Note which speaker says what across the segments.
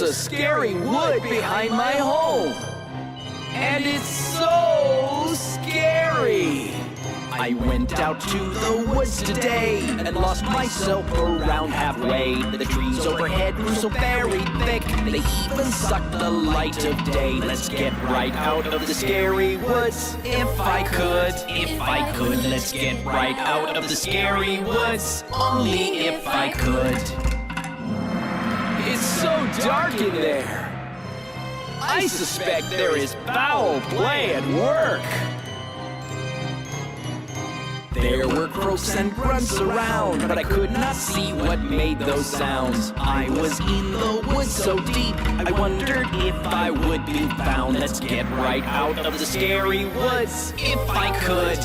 Speaker 1: a scary wood behind my home. And it's so scary. I went out to the woods today and lost myself around halfway. The trees overhead grew so very thick, they even sucked the light of day. Let's get right out of the scary woods. If I could, let's get right out of the scary woods. Only if I could. It's so dark in there. I suspect there is foul play at work. There were croaks and grunts around, but I could not see what made those sounds. I was in the woods so deep, I wondered if I would be found. Let's get right out of the scary woods. If I could,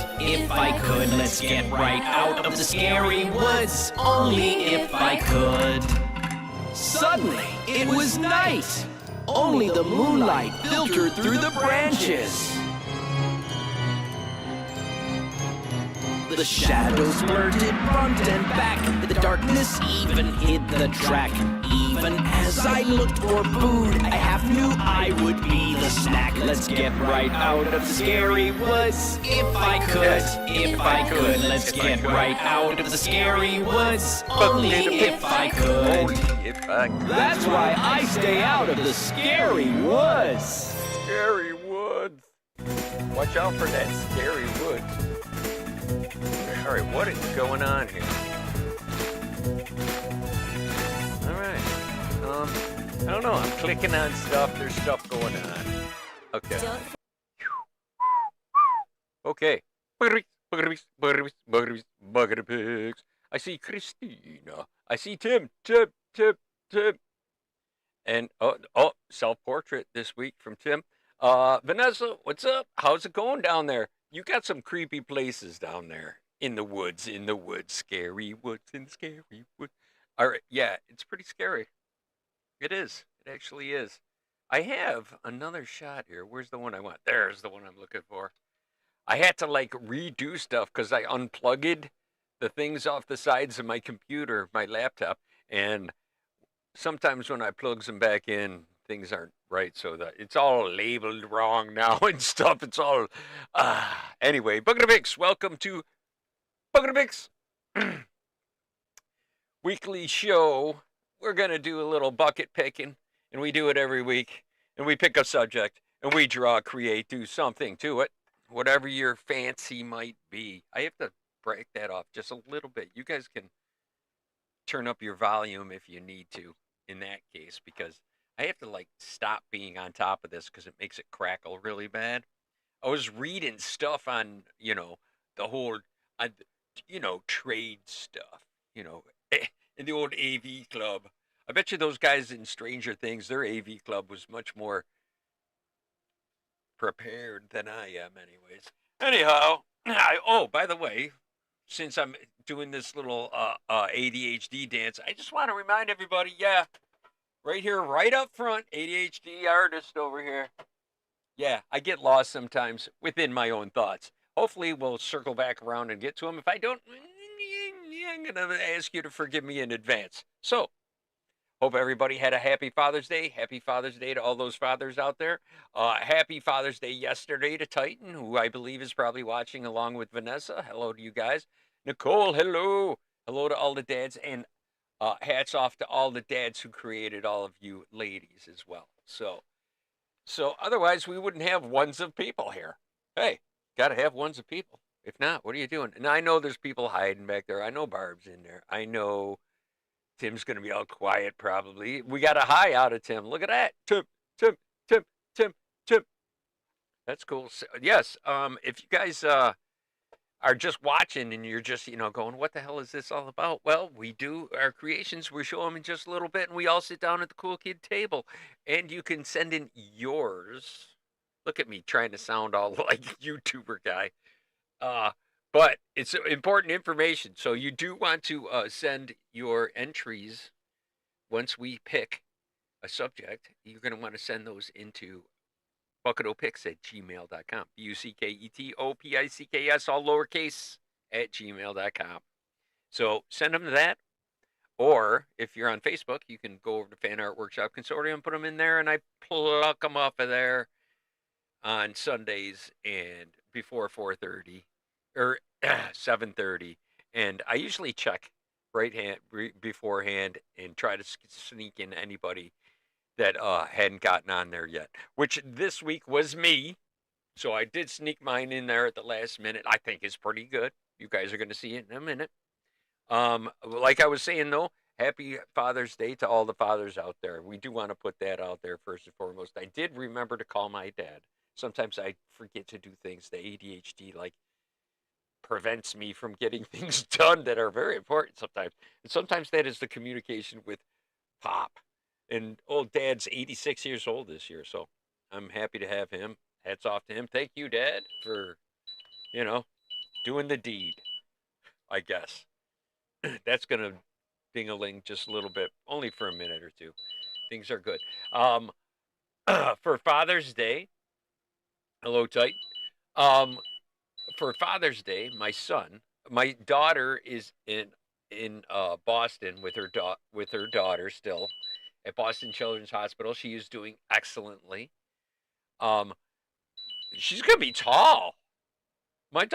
Speaker 1: let's get right out of the scary woods. Only if I could. Suddenly, it was night. Only the moonlight filtered through the branches. The shadows blurred front and back. The darkness even hid the track. Even as I looked for food, I half knew I would be the snack. Let's get right out of the scary woods. If I could, let's get right out of the scary woods. Only if I could. That's why I stay out of the scary woods.
Speaker 2: Scary woods. Watch out for that scary woods. All right, what is going on here? All right. I don't know. I'm clicking on stuff. There's stuff going on. Okay. Okay. Buggity pigs. I see Christina. I see Tim. And self-portrait this week from Tim. Vanessa, what's up? How's it going down there? You got some creepy places down there. In the woods, scary woods, All right, yeah, it's pretty scary. It is. It actually is. I have another shot here. Where's the one I want? There's the one I'm looking for. I had to, like, redo stuff because I unplugged the things off the sides of my computer, my laptop, and sometimes when I plug them back in, things aren't right, so that it's all labeled wrong now and stuff. It's all... Anyway, Buggity welcome to Buggity weekly show. We're going to do a little bucket picking, and we do it every week, and we pick a subject, and we draw, create, do something to it, whatever your fancy might be. I have to break that off just a little bit. You guys can turn up your volume if you need to in that case, because I have to, like, stop being on top of this because it makes it crackle really bad. I was reading stuff on, the whole... trade stuff, in the old AV club. I bet you those guys in Stranger Things, their AV club was much more prepared than I am anyways. Anyhow, by the way, since I'm doing this little ADHD dance, I just want to remind everybody, right here, right up front, ADHD artist over here. Yeah, I get lost sometimes within my own thoughts. Hopefully, we'll circle back around and get to them. If I don't, I'm going to ask you to forgive me in advance. So, hope everybody had a happy Father's Day. Happy Father's Day to all those fathers out there. Happy Father's Day yesterday to Titan, who I believe is probably watching along with Vanessa. Hello to you guys. Nicole, hello. Hello to all the dads. And hats off to all the dads who created all of you ladies as well. So otherwise, we wouldn't have ones of people here. Hey. Got to have ones of people. If not, what are you doing? And I know there's people hiding back there. I know Barb's in there. I know Tim's going to be all quiet probably. We got a hi out of Tim. Look at that. Tim. That's cool. So, yes, if you guys are just watching and you're just, going, what the hell is this all about? Well, we do our creations. We show them in just a little bit, and we all sit down at the Cool Kid table. And you can send in yours. Look at me trying to sound all like YouTuber guy. But it's important information. So you do want to send your entries once we pick a subject. You're going to want to send those into bucketopics@gmail.com. BUCKETOPICKS, all lowercase, @gmail.com. So send them to that. Or if you're on Facebook, you can go over to Fan Art Workshop Consortium, put them in there, and I pluck them off of there on Sundays and before 4:30 or 7:30. And I usually check beforehand and try to sneak in anybody that hadn't gotten on there yet, which this week was me. So I did sneak mine in there at the last minute. I think it's pretty good. You guys are going to see it in a minute. Like I was saying though, happy Father's Day to all the fathers out there. We do want to put that out there first and foremost. I did remember to call my dad. Sometimes I forget to do things. The ADHD like prevents me from getting things done that are very important sometimes. And sometimes that is the communication with Pop. And old Dad's 86 years old this year, so I'm happy to have him. Hats off to him. Thank you, Dad, for, you know, doing the deed, I guess. That's going to ding-a-ling just a little bit, only for a minute or two. Things are good. For Father's Day, hello, Tight. For Father's Day, my daughter is in Boston with her daughter still at Boston Children's Hospital. She is doing excellently. She's gonna be tall. My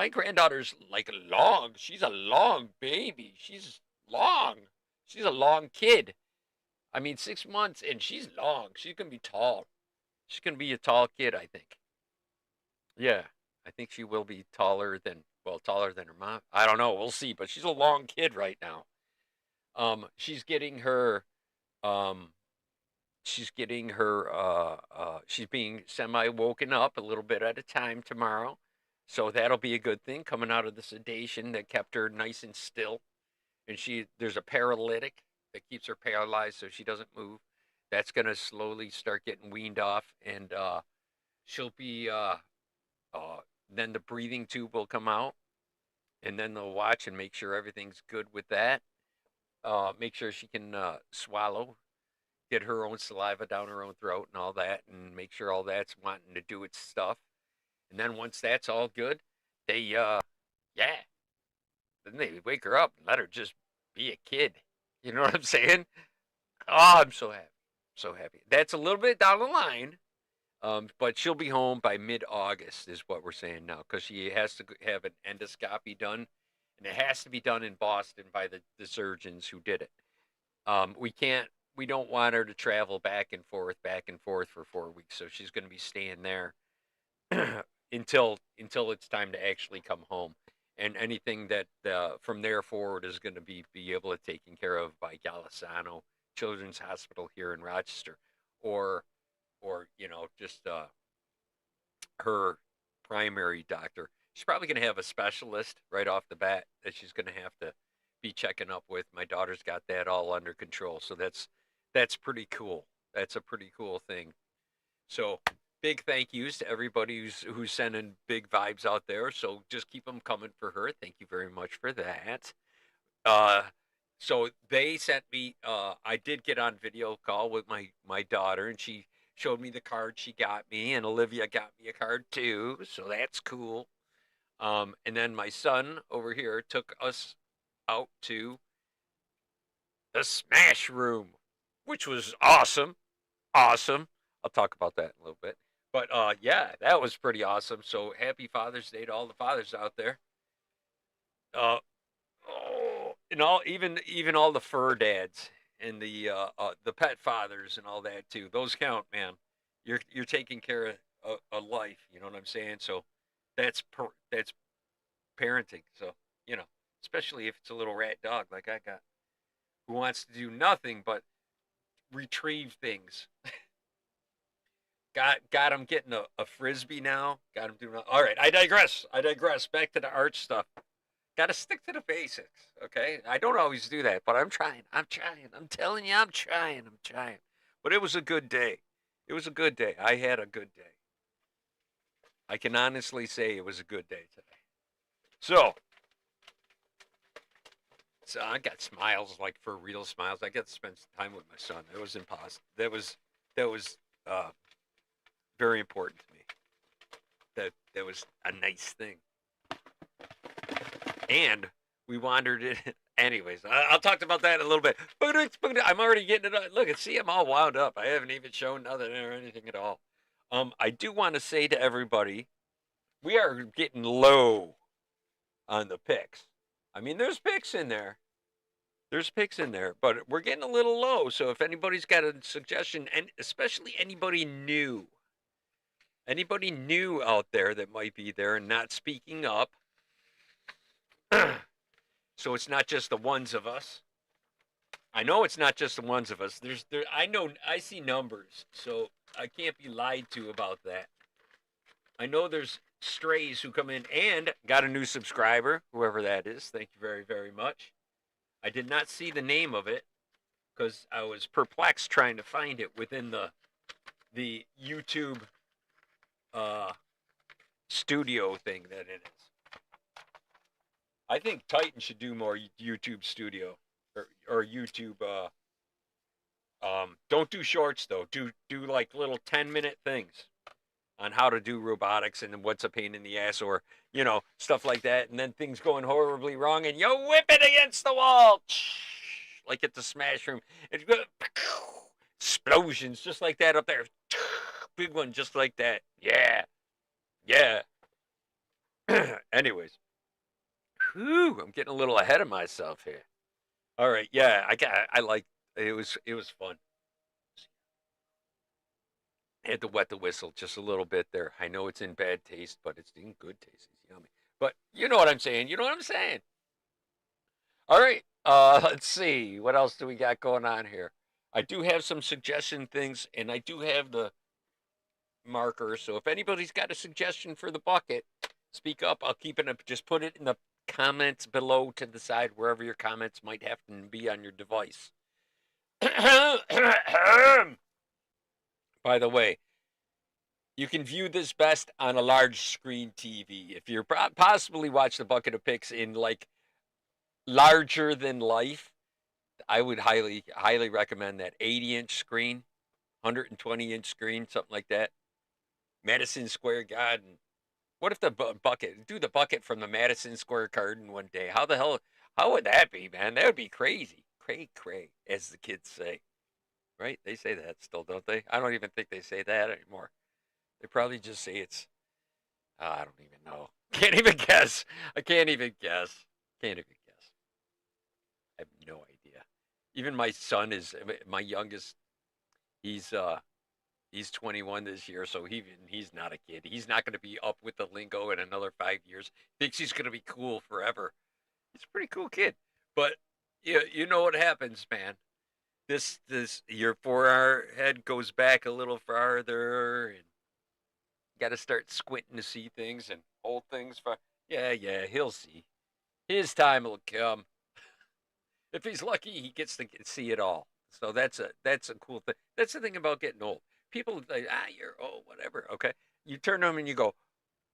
Speaker 2: granddaughter's like long. She's a long baby. She's long. She's a long kid. I mean, 6 months and she's long. She's gonna be tall. She's gonna be a tall kid, I think. Yeah, I think she will be taller than her mom. I don't know. We'll see. But she's a long kid right now. She's getting her she's being semi woken up a little bit at a time tomorrow. So that'll be a good thing coming out of the sedation that kept her nice and still. And there's a paralytic that keeps her paralyzed so she doesn't move. That's gonna slowly start getting weaned off, and she'll be then the breathing tube will come out, and then they'll watch and make sure everything's good with that. Make sure she can swallow, get her own saliva down her own throat and all that, and make sure all that's wanting to do its stuff. And then once that's all good, they then they wake her up and let her just be a kid. You know what I'm saying? Oh, I'm so happy. So happy. That's a little bit down the line. But she'll be home by mid-August is what we're saying now, because she has to have an endoscopy done, and it has to be done in Boston by the surgeons who did it. We don't want her to travel back and forth for 4 weeks, so she's going to be staying there until it's time to actually come home. And anything that from there forward is going to be able to taken care of by Golisano Children's Hospital here in Rochester, or just her primary doctor. She's probably going to have a specialist right off the bat that she's going to have to be checking up with. My daughter's got that all under control, so that's pretty cool. That's a pretty cool thing. So big thank yous to everybody who's sending big vibes out there. So just keep them coming for her. Thank you very much for that. So they sent me. I did get on video call with my daughter, and she showed me the card she got me, and Olivia got me a card too, so that's cool. And then my son over here took us out to the Smash Room, which was awesome. Awesome. I'll talk about that in a little bit. But yeah, that was pretty awesome. So happy Father's Day to all the fathers out there. And even all the fur dads and the pet fathers and all that too. Those count, man. You're taking care of a life. You know what I'm saying? So that's parenting. So especially if it's a little rat dog like I got, who wants to do nothing but retrieve things. got him getting a frisbee now. Got him doing all right. I digress. Back to the art stuff. Got to stick to the basics, okay? I don't always do that, but I'm trying. I'm telling you, I'm trying. But it was a good day. I had a good day. I can honestly say it was a good day today. So I got smiles, like for real smiles. I got to spend some time with my son. That was impossible. That was very important to me. That was a nice thing. And we wandered in anyways, I'll talk about that in a little bit. I'm already getting it. Look, see, I'm all wound up. I haven't even shown nothing or anything at all. I do want to say to everybody, we are getting low on the picks. I mean, there's picks in there. There's picks in there, but we're getting a little low. So if anybody's got a suggestion, and especially anybody new out there that might be there and not speaking up, so it's not just the ones of us. I know it's not just the ones of us. I see numbers, so I can't be lied to about that. I know there's strays who come in and got a new subscriber, whoever that is. Thank you very, very much. I did not see the name of it because I was perplexed trying to find it within the YouTube studio thing that it is. I think Titan should do more YouTube studio or YouTube. Don't do shorts though. Do like little 10-minute things on how to do robotics and what's a pain in the ass, or stuff like that. And then things going horribly wrong, and you whip it against the wall, like at the Smash Room. It's good. Explosions just like that up there. Big one just like that. Yeah. Anyways. Whew, I'm getting a little ahead of myself here. All right, yeah, I like it was fun. I had to wet the whistle just a little bit there. I know it's in bad taste, but it's in good taste. It's yummy. But you know what I'm saying. You know what I'm saying. All right, let's see. What else do we got going on here? I do have some suggestion things, and I do have the marker. So if anybody's got a suggestion for the bucket, speak up. I'll keep it up. Just put it in the comments below to the side, wherever your comments might have to be on your device. By the way, you can view this best on a large screen TV. If you're possibly watch the bucket of picks in like larger than life, I would highly recommend that 80-inch screen, 120-inch screen, something like that. Madison Square Garden. What if the bucket, do the bucket from the Madison Square Garden one day? How would that be, man? That would be crazy. Cray, as the kids say. Right? They say that still, don't they? I don't even think they say that anymore. They probably just say it's, I don't even know. Can't even guess. I can't even guess. I have no idea. Even my son my youngest, he's 21 this year, so he's not a kid. He's not going to be up with the lingo in another 5 years. Thinks he's going to be cool forever. He's a pretty cool kid. But you know what happens, man. This your forehead goes back a little farther, and you got to start squinting to see things and hold things for. Yeah, he'll see. His time will come. If he's lucky, he gets to see it all. So that's a cool thing. That's the thing about getting old. People say, you're old, whatever. Okay. You turn to them and you go,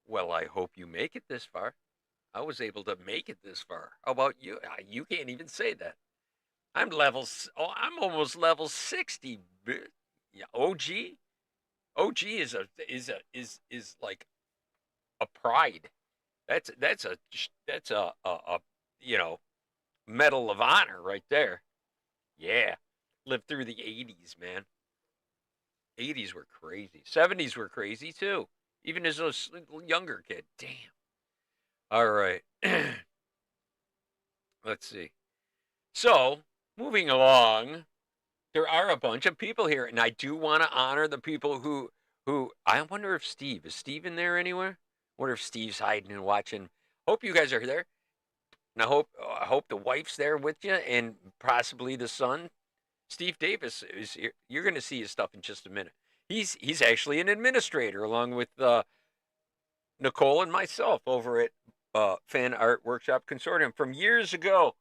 Speaker 2: well, I hope you make it this far. I was able to make it this far. How about you? You can't even say that. I'm almost level 60. Yeah, OG is like a pride. That's a medal of honor right there. Yeah. Lived through the 80s, man. 80s were crazy. 70s were crazy too. Even as a younger kid. Damn. All right. Let's see. So, moving along, there are a bunch of people here, and I do want to honor the people who I wonder if is Steve in there anywhere? I wonder if Steve's hiding and watching. Hope you guys are there. And I hope the wife's there with you, and possibly the son. Steve Davis is here. You're going to see his stuff in just a minute. He's actually an administrator along with Nicole and myself over at Fan Art Workshop Consortium from years ago.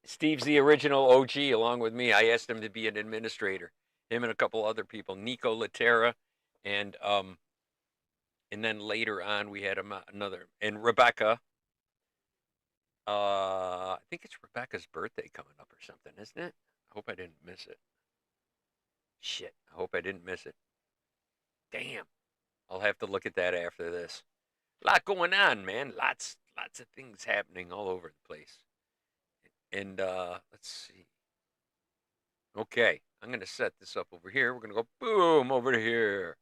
Speaker 2: Steve's the original OG along with me. I asked him to be an administrator. Him and a couple other people, Nico Latera, and then later on we had another, and Rebecca. I think it's Rebecca's birthday coming up or something, isn't it? I hope I didn't miss it. Shit, I hope I didn't miss it. Damn. I'll have to look at that after this. A lot going on, man. Lots of things happening all over the place. And let's see. Okay, I'm going to set this up over here. We're going to go boom over to here.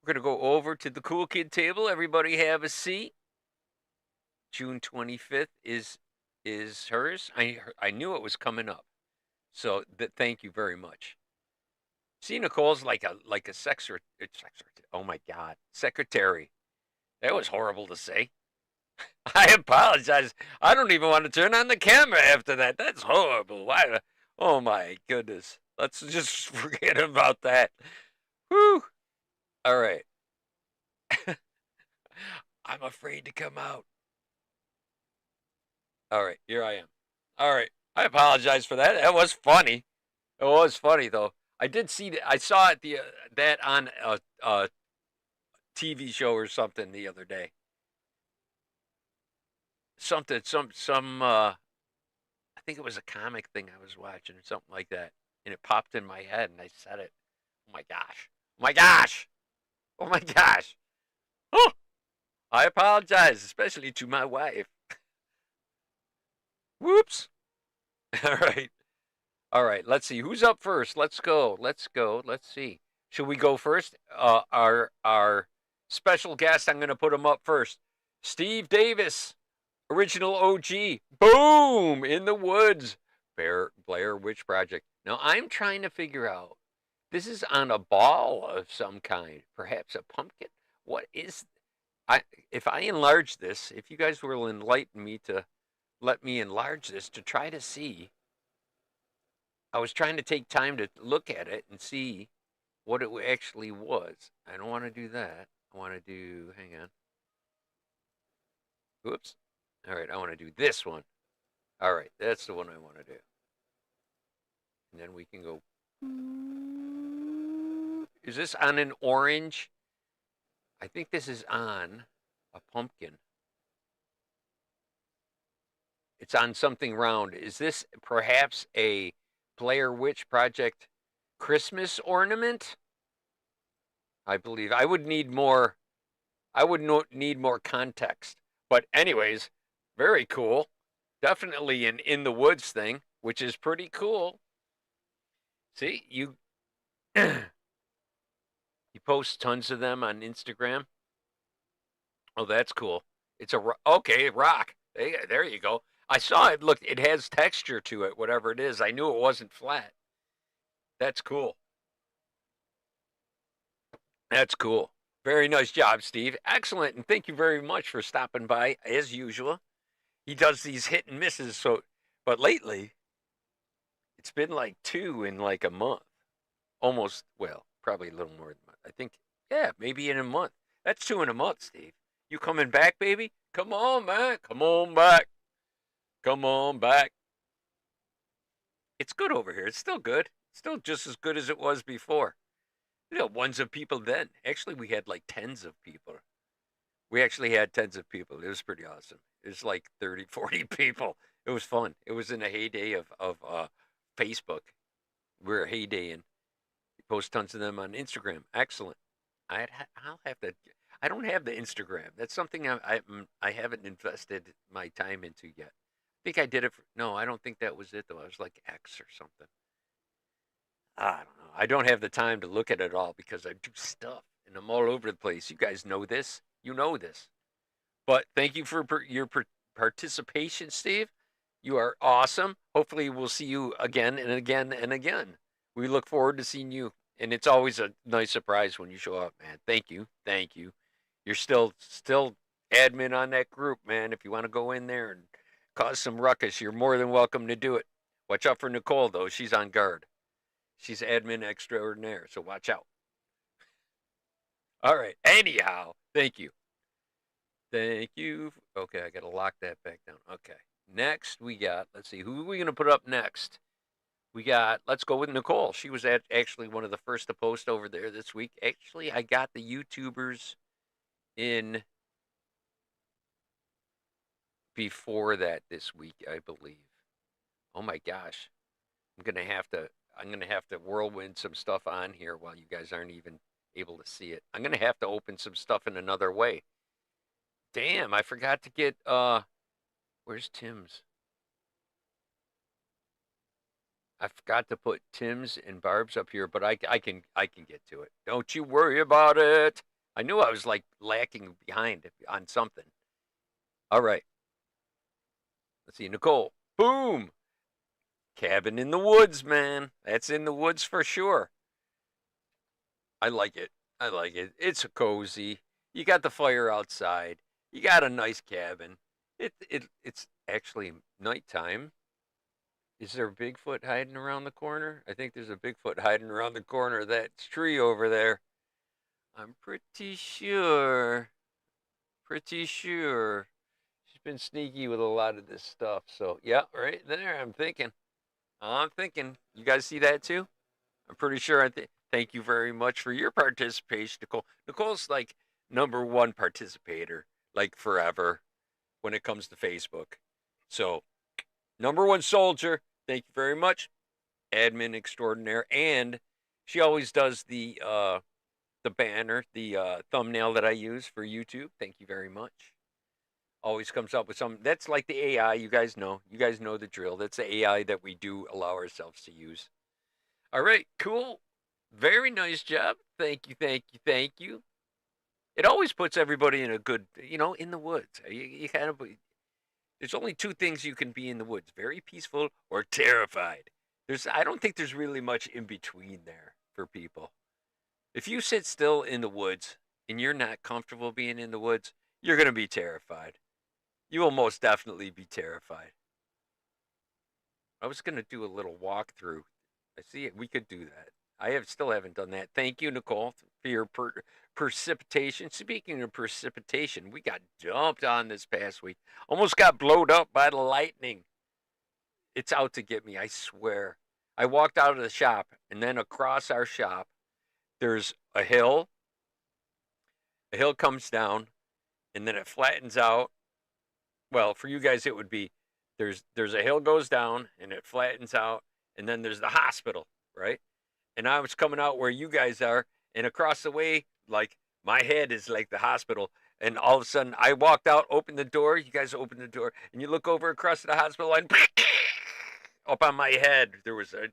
Speaker 2: We're going to go over to the Cool Kid table. Everybody have a seat. June 25th is hers. I knew it was coming up. So thank you very much. See, Nicole's like a oh my God, secretary. That was horrible to say. I apologize. I don't even want to turn on the camera after that. That's horrible. Why? Oh my goodness. Let's just forget about that. Whew. All right. I'm afraid to come out. All right, here I am. All right. I apologize for that. That was funny. It was funny though. I did see that. I saw it that on a TV show or something the other day. Something some I think it was a comic thing I was watching or something like that, and it popped in my head and I said it. Oh my gosh. Oh my gosh. Oh my gosh. Oh, I apologize, especially to my wife. Whoops. All right. All right. Let's see who's up first. Let's go. Let's go. Let's see. Should we go first? Our special guest. I'm going to put him up first. Steve Davis, original OG. Boom in the woods. Blair Witch Project. Now I'm trying to figure out. This is on a ball of some kind, perhaps a pumpkin. What is? If I enlarge this, if you guys will enlighten me to let me enlarge this to try to see. I was trying to take time to look at it and see what it actually was. I don't want to do that. I want to do, hang on. Whoops. All right, I want to do this one. All right, that's the one I want to do. And then we can go. Is this on an orange? I think this is on a pumpkin. It's on something round. Is this perhaps a Blair Witch Project Christmas ornament? I believe I would need more. I would need more context. But anyways, very cool. Definitely an in the woods thing, which is pretty cool. See, you you post tons of them on Instagram. Oh, that's cool. It's a okay rock. There you go. I saw it. Look, it has texture to it. Whatever it is, I knew it wasn't flat. That's cool. That's cool. Very nice job, Steve. Excellent, and thank you very much for stopping by as usual. He does these hit and misses, but lately it's been like 2 in like a month. Almost, well, probably a little more than a month. I think, yeah, maybe in a month. That's 2 in a month, Steve. You coming back, baby? Come on, man. Come on back. Come on back. It's good over here. It's still good. It's still just as good as it was before. You know, ones of people then. Actually, we had like tens of people. We actually had tens of people. It was pretty awesome. It was like 30, 40 people. It was fun. It was in a heyday of Facebook. We were heydaying. Post tons of them on Instagram. Excellent. I'll have to. I don't have the Instagram. That's something I haven't invested my time into yet. I think I did it. No, I don't think that was it though. I was like X or something. I don't know. I don't have the time to look at it all because I do stuff and I'm all over the place. You guys know this. You know this. But thank you for your participation, Steve. You are awesome. Hopefully, we'll see you again and again and again. We look forward to seeing you. And it's always a nice surprise when you show up, man. Thank you. Thank you. You're still admin on that group, man. If you want to go in there and cause some ruckus, you're more than welcome to do it. Watch out for Nicole, though. She's on guard. She's admin extraordinaire, so watch out. All right. Anyhow, thank you. Thank you. Okay, I got to lock that back down. Okay. Next, we got, let's see, who are we going to put up next? We got, let's go with Nicole. She was actually one of the first to post over there this week. Actually, I got the YouTubers in before that this week, I believe. Oh my gosh. I'm going to have to whirlwind some stuff on here while you guys aren't even able to see it. I'm going to have to open some stuff in another way. Damn, I forgot to get, where's Tim's? I forgot to put Tim's and Barb's up here, but I can get to it. Don't you worry about it. I knew I was like lacking behind on something. All right. Let's see, Nicole. Boom. Cabin in the woods, man. That's in the woods for sure. I like it. I like it. It's cozy. You got the fire outside. You got a nice cabin. It's actually nighttime. Is there a Bigfoot hiding around the corner? I think there's a Bigfoot hiding around the corner of that tree over there. I'm pretty sure. Pretty sure. She's been sneaky with a lot of this stuff. So, yeah, right there. I'm thinking. You guys see that too? I'm pretty sure. Thank you very much for your participation, Nicole. Nicole's like #1 participator, like forever, when it comes to Facebook. So, #1 soldier. Thank you very much, admin extraordinaire, and she always does the banner, the thumbnail that I use for YouTube. Thank you very much. Always comes up with something. That's like the AI. You guys know. You guys know the drill. That's the AI that we do allow ourselves to use. All right, cool. Very nice job. Thank you, thank you, thank you. It always puts everybody in a good, in the woods. You kind of, there's only 2 things you can be in the woods: very peaceful or terrified. I don't think there's really much in between there for people. If you sit still in the woods and you're not comfortable being in the woods, you're going to be terrified. You will most definitely be terrified. I was going to do a little walkthrough. I see it. We could do that. Still haven't done that. Thank you, Nicole, for your precipitation. Speaking of precipitation, we got dumped on this past week. Almost got blowed up by the lightning. It's out to get me, I swear. I walked out of the shop, and then across our shop, there's a hill. A hill comes down, and then it flattens out. Well, for you guys, it would be there's a hill goes down, and it flattens out, and then there's the hospital, right? And I was coming out where you guys are, and across the way, like, my head is like the hospital. And all of a sudden, I walked out, opened the door. You guys opened the door, and you look over across the hospital, and up on my head, there was a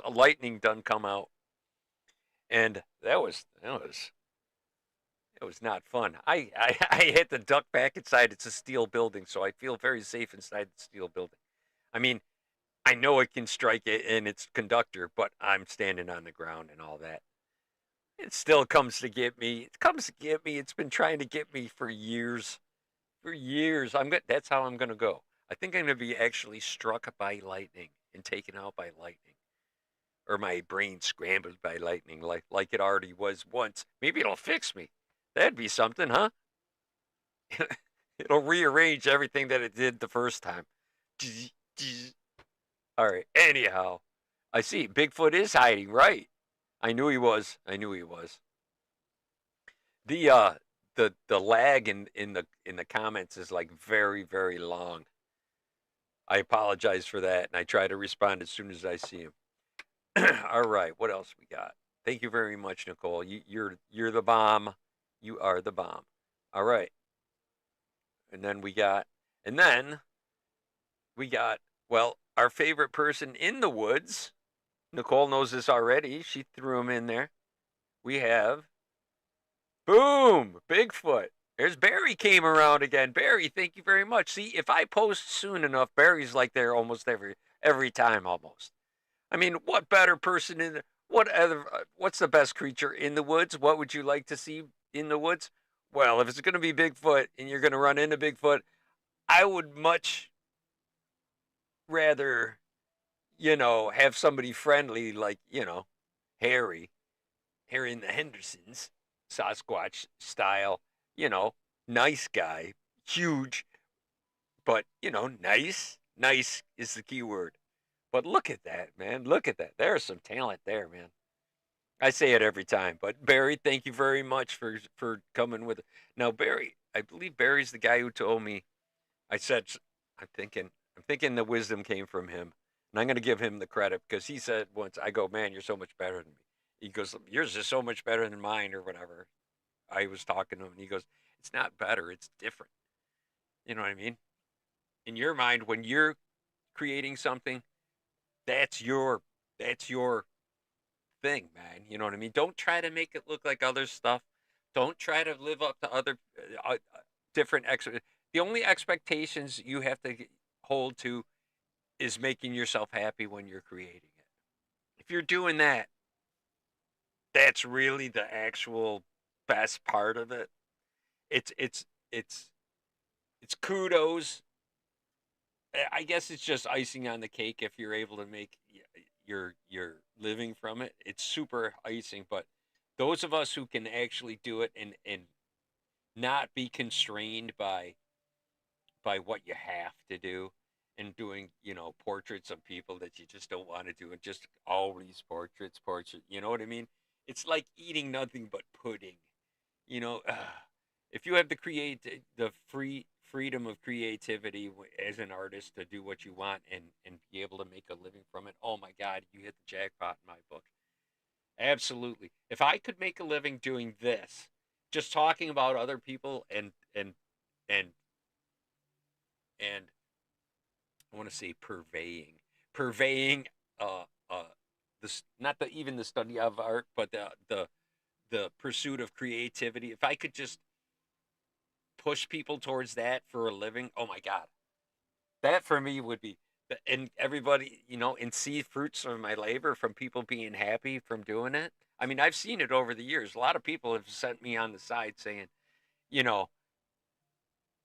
Speaker 2: lightning done come out. And that was not fun. I had to duck back inside. It's a steel building, so I feel very safe inside the steel building. I mean, I know it can strike it in its conductor, but I'm standing on the ground and all that. It still comes to get me. It comes to get me. It's been trying to get me for years. For years. That's how I'm going to go. I think I'm going to be actually struck by lightning and taken out by lightning. Or my brain scrambled by lightning like it already was once. Maybe it'll fix me. That'd be something, huh? It'll rearrange everything that it did the first time. All right. Anyhow, I see Bigfoot is hiding. Right. I knew he was. The lag in the comments is like very, very long. I apologize for that, and I try to respond as soon as I see him. All right. What else we got? Thank you very much, Nicole. You're the bomb. You are the bomb. All right. And then we got, well, our favorite person in the woods. Nicole knows this already. She threw him in there. We have, boom, Bigfoot. There's Barry came around again. Barry, thank you very much. See, if I post soon enough, Barry's like there almost every time almost. I mean, what better person what's the best creature in the woods? What would you like to see in the woods? Well, if it's going to be Bigfoot and you're going to run into Bigfoot, I would much rather, have somebody friendly like, Harry and the Hendersons, Sasquatch style, nice guy, huge, but, nice. Nice is the key word. But look at that, man. Look at that. There's some talent there, man. I say it every time. But Barry, thank you very much for coming with it. Now, Barry, I believe Barry's the guy who told me, I'm thinking the wisdom came from him. And I'm going to give him the credit because he said once, I go, man, you're so much better than me. He goes, yours is so much better than mine or whatever. I was talking to him and he goes, it's not better, it's different. You know what I mean? In your mind, when you're creating something, that's your thing, man. You know what I mean? Don't try to make it look like other stuff. Don't try to live up to other different the only expectations you have to hold to is making yourself happy when you're creating it. If you're doing that, that's really the actual best part of it. It's it's kudos. I guess it's just icing on the cake if you're able to make your living from it. It's super icing, but those of us who can actually do it and not be constrained by what you have to do and doing, portraits of people that you just don't want to do and just always portraits, you know what I mean? It's like eating nothing but pudding. You know, if you have the freedom of creativity as an artist to do what you want and be able to make a living from it, oh my God, you hit the jackpot in my book. Absolutely. If I could make a living doing this, just talking about other people and and I want to say purveying uh this, not the even the study of art, but the pursuit of creativity. If I could just push people towards that for a living, oh my God, that for me would be, and everybody, and see fruits of my labor from people being happy from doing it. I mean, I've seen it over the years. A lot of people have sent me on the side saying, you know,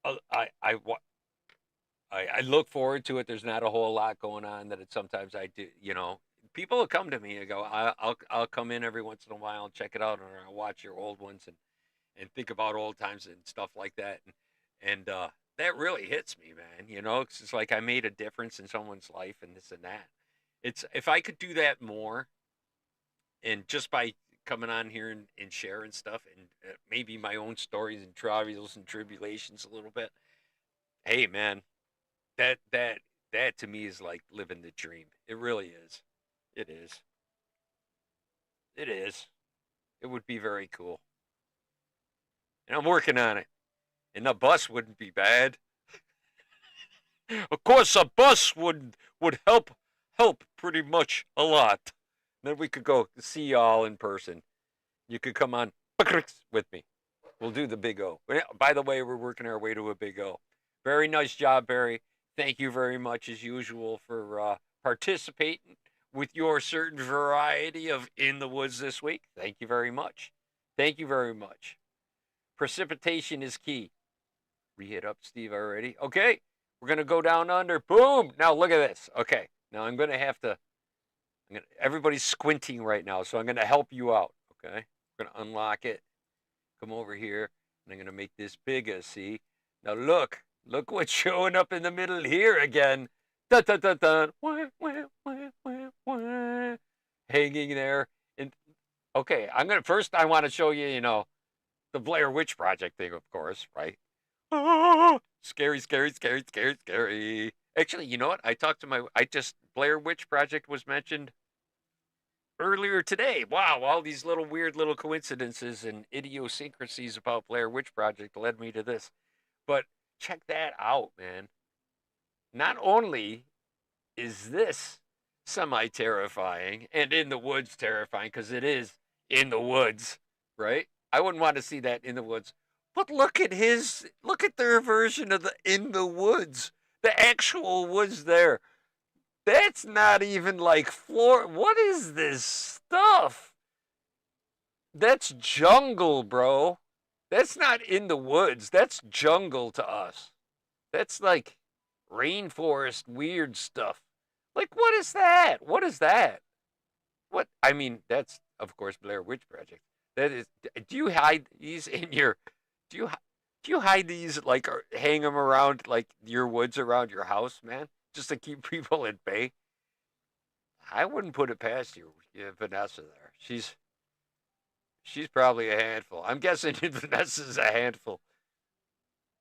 Speaker 2: uh, I I wa- I look forward to it. There's not a whole lot going on that sometimes I do. People will come to me and go, I'll come in every once in a while and check it out, or I'll watch your old ones and think about old times and stuff like that. And that really hits me, man. It's just like I made a difference in someone's life and this and that. It's if I could do that more, and just by coming on here and sharing stuff and maybe my own stories and trials and tribulations a little bit. Hey, man, that that that to me is like living the dream. It really is. It is. It is. It would be very cool. And I'm working on it. And a bus wouldn't be bad. Of course, a bus would help pretty much a lot. Then we could go see y'all in person. You could come on with me. We'll do the big O. By the way, we're working our way to a big O. Very nice job, Barry. Thank you very much, as usual, for participating with your certain variety of In the Woods this week. Thank you very much. Thank you very much. Precipitation is key. Re-hit up Steve already. Okay, we're going to go down under. Boom. Now look at this. Okay, now I'm going to have to, everybody's squinting right now, so I'm going to help you out. Okay, I'm going to unlock it. Come over here, and I'm going to make this bigger, see? Now look what's showing up in the middle here again. Dun, dun, dun, dun. Wah, wah, wah, wah, wah. Hanging there. And okay, first I want to show you, the Blair Witch Project thing, of course, right? Oh, scary, scary, scary, scary, scary. Actually, you know what? Blair Witch Project was mentioned earlier today. Wow, all these little weird little coincidences and idiosyncrasies about Blair Witch Project led me to this. But check that out, man. Not only is this semi-terrifying and in the woods terrifying, because it is in the woods, right? I wouldn't want to see that in the woods. But look at their version of the in the woods. The actual woods there. That's not even like floor. What is this stuff? That's jungle, bro. That's not in the woods. That's jungle to us. That's like rainforest weird stuff. Like, what is that? What is that? What? I mean, that's, of course, Blair Witch Project. That is, do you hide these in your, do you, do you hide these, like, or hang them around, like, your woods around your house, man? Just to keep people at bay? I wouldn't put it past you, Vanessa there. She's probably a handful. I'm guessing Vanessa's a handful.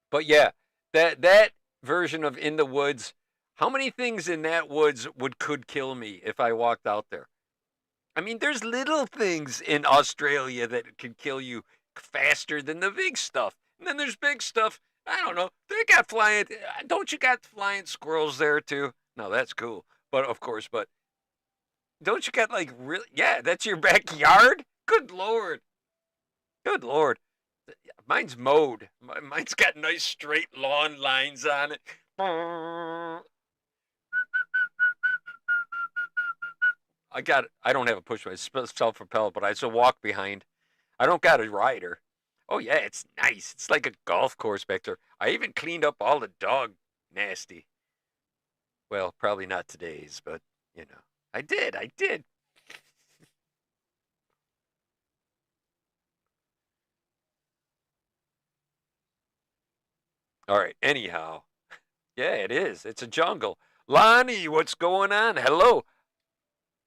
Speaker 2: But yeah, that version of In the Woods, how many things in that woods could kill me if I walked out there? I mean, there's little things in Australia that can kill you faster than the big stuff. And then there's big stuff. I don't know. They got flying. Don't you got flying squirrels there too? No, that's cool. But of course, but don't you got like really? Yeah, that's your backyard. Good lord. Good lord. Mine's mowed. Mine's got nice straight lawn lines on it. I don't have a push bike. It's self-propelled, but I still walk behind. I don't got a rider. Oh yeah, it's nice. It's like a golf course back there. I even cleaned up all the dog nasty. Well, probably not today's, but you know, I did. I did. All right. Anyhow, yeah, it is. It's a jungle. Lonnie, what's going on? Hello.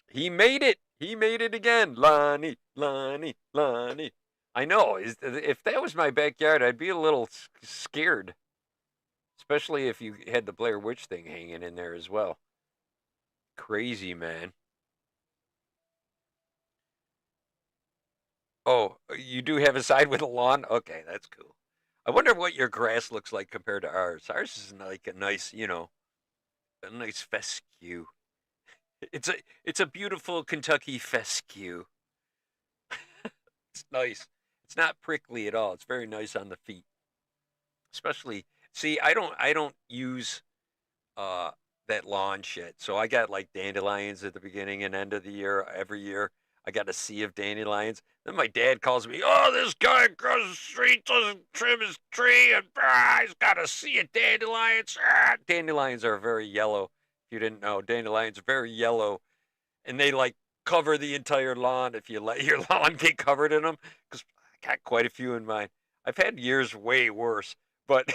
Speaker 2: He made it. He made it again. Lonnie, Lonnie, Lonnie. I know. If that was my backyard, I'd be a little scared, especially if you had the Blair Witch thing hanging in there as well. Crazy, man. Oh, you do have a side with a lawn? Okay, that's cool. I wonder what your grass looks like compared to ours. Ours is like a nice, a nice fescue. It's a it's a beautiful Kentucky fescue. It's nice. It's not prickly at all. It's very nice on the feet. Especially, see, I don't use uh that lawn shit. So I got like dandelions at the beginning and end of the year every year. I got a sea of dandelions. Then my dad calls me, "Oh, this guy across the street doesn't trim his tree, and he's got a sea of dandelions." Dandelions are very yellow. If you didn't know, dandelions are very yellow, and they like cover the entire lawn if you let your lawn get covered in them. Because I got quite a few in mine. I've had years way worse, but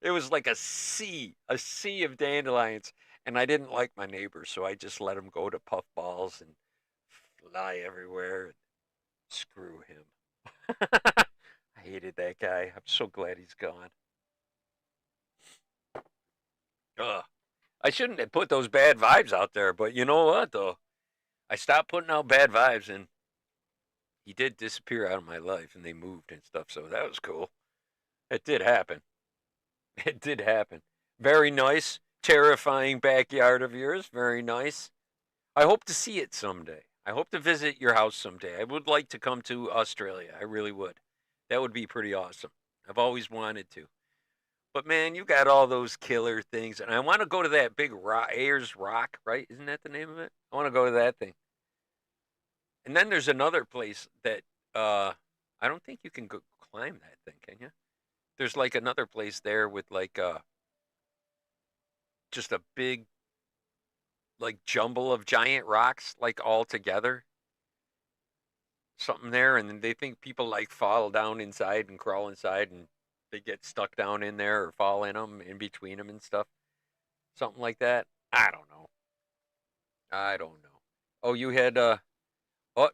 Speaker 2: it was like a sea of dandelions, and I didn't like my neighbors, so I just let him go to puffballs and fly everywhere. Screw him. I hated that guy. I'm so glad he's gone. Ugh. I shouldn't have put those bad vibes out there, but you know what, though? I stopped putting out bad vibes, and he did disappear out of my life, and they moved and stuff, so that was cool. It did happen. It did happen. Very nice, terrifying backyard of yours. Very nice. I hope to see it someday. I hope to visit your house someday. I would like to come to Australia. I really would. That would be pretty awesome. I've always wanted to. But man, you got all those killer things, and I want to go to that big rock, Ayers Rock, right? Isn't that the name of it? I want to go to that thing. And then there's another place that I don't think you can go climb that thing, can you? There's like another place there with like just a big like jumble of giant rocks like all together. Something there, and then they think people like fall down inside and crawl inside and they get stuck down in there or fall in them in between them and stuff. Something like that. I don't know. I don't know. Oh, you had oh,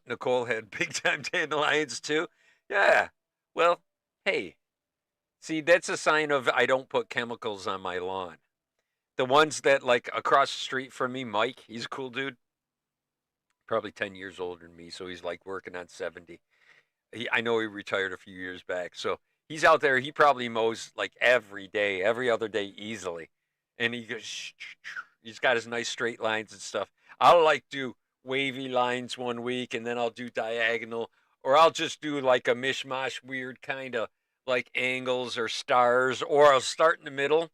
Speaker 2: Nicole had big time dandelions too. Yeah. Well, hey, see, that's a sign of I don't put chemicals on my lawn. The ones that like across the street from me, Mike, he's a cool dude, probably 10 years older than me, so he's like working on 70. I know he retired a few years back, so he's out there. He probably mows like every day, every other day easily, and he goes. He's got his nice straight lines and stuff. I'll like do wavy lines one week, and then I'll do diagonal, or I'll just do like a mishmash, weird kind of like angles or stars, or I'll start in the middle.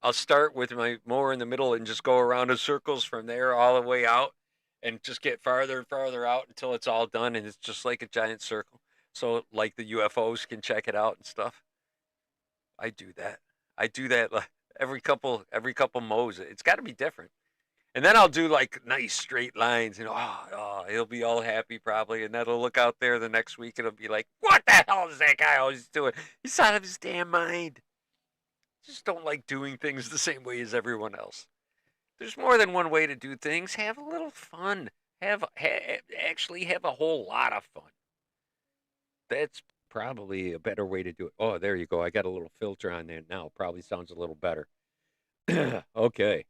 Speaker 2: I'll start with my mower in the middle and just go around in circles from there all the way out and just get farther and farther out until it's all done and it's just like a giant circle. So like the UFOs can check it out and stuff. I do that. I do that like every couple mows. It's got to be different. And then I'll do like nice straight lines, he'll be all happy probably, and then he'll look out there the next week and he'll be like, "What the hell is that guy always doing? He's out of his damn mind." Just don't like doing things the same way as everyone else. There's more than one way to do things. Have a little fun. Actually have a whole lot of fun. That's probably a better way to do it. Oh, there you go. I got a little filter on there now. Probably sounds a little better. Okay.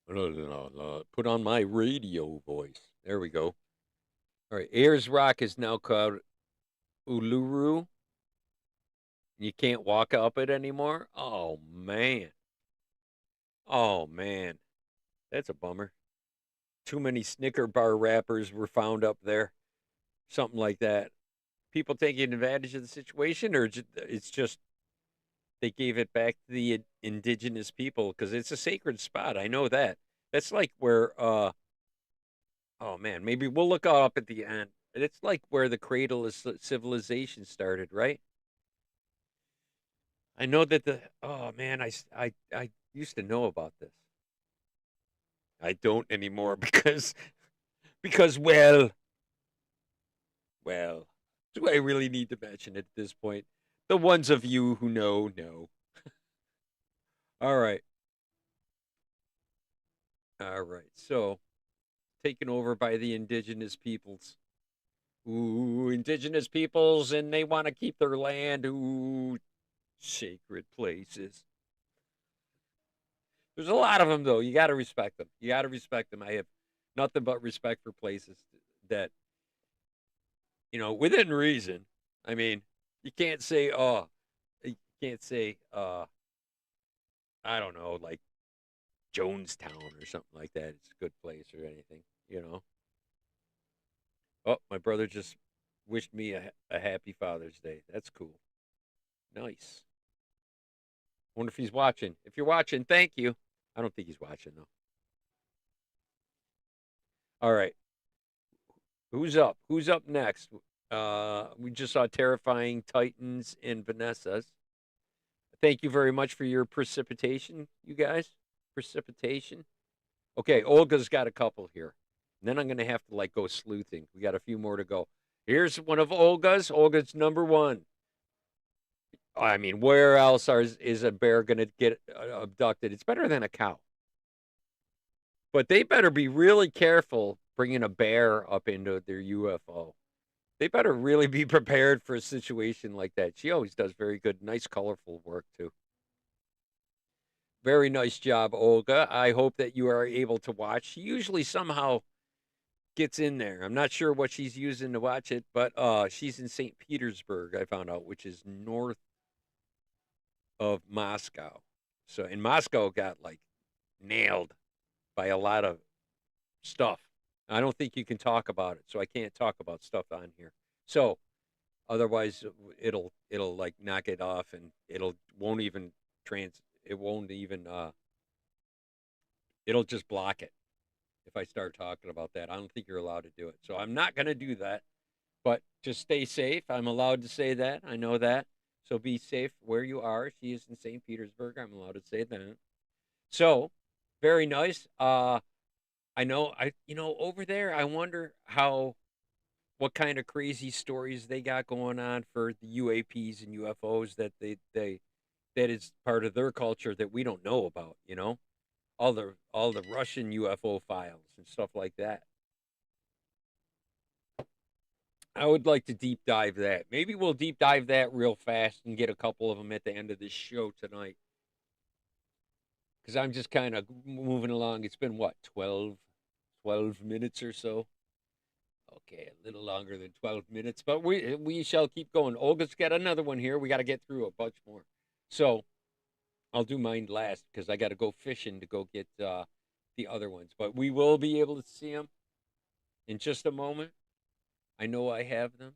Speaker 2: Put on my radio voice. There we go. All right. Ayers Rock is now called Uluru. You can't walk up it anymore. Oh man. Oh man, that's a bummer. Too many Snicker bar wrappers were found up there. Something like that. People taking advantage of the situation, or it's just they gave it back to the indigenous people because it's a sacred spot. I know that. That's like where oh man, maybe we'll look up at the end. It's like where the cradle of civilization started, right? I know that the oh man, I used to know about this. I don't anymore because well, do I really need to mention it at this point? The ones of you who know. All right. All right. So, taken over by the indigenous peoples. Ooh, indigenous peoples, and they want to keep their land. Ooh, sacred places. There's a lot of them, though. You got to respect them. You got to respect them. I have nothing but respect for places that, within reason. I mean, you can't say, oh, you can't say, I don't know, like Jonestown or something like that. It's a good place or anything. Oh, my brother just wished me a happy Father's Day. That's cool. Nice. Wonder if he's watching. If you're watching, thank you. I don't think he's watching though. All right. Who's up? Who's up next? We just saw Terrifying Titans and Vanessa's. Thank you very much for your precipitation, you guys. Precipitation. Okay, Olga's got a couple here. And then I'm gonna have to go sleuthing. We got a few more to go. Here's one of Olga's. Olga's number one. I mean, where else is a bear gonna get abducted? It's better than a cow. But they better be really careful bringing a bear up into their UFO. They better really be prepared for a situation like that. She always does very good, nice, colorful work, too. Very nice job, Olga. I hope that you are able to watch. She usually somehow gets in there. I'm not sure what she's using to watch it, but she's in St. Petersburg, I found out, which is north of Moscow. So, and Moscow got nailed by a lot of stuff. I don't think you can talk about it, so I can't talk about stuff on here. So otherwise, it'll knock it off, and it won't even it'll just block it if I start talking about that. I don't think you're allowed to do it, so I'm not gonna do that. But just stay safe. I'm allowed to say that. I know that. So be safe where you are. She is in St. Petersburg. I'm allowed to say that. So very nice. I know over there I wonder what kind of crazy stories they got going on for the UAPs and UFOs that is part of their culture that we don't know about. All the Russian UFO files and stuff like that. I would like to deep dive that. Maybe we'll deep dive that real fast and get a couple of them at the end of this show tonight. Because I'm just kind of moving along. It's been what, 12 minutes or so? Okay, a little longer than 12 minutes, but we shall keep going. Olga's got another one here. We got to get through a bunch more. So I'll do mine last because I got to go fishing to go get the other ones. But we will be able to see them in just a moment. I know I have them.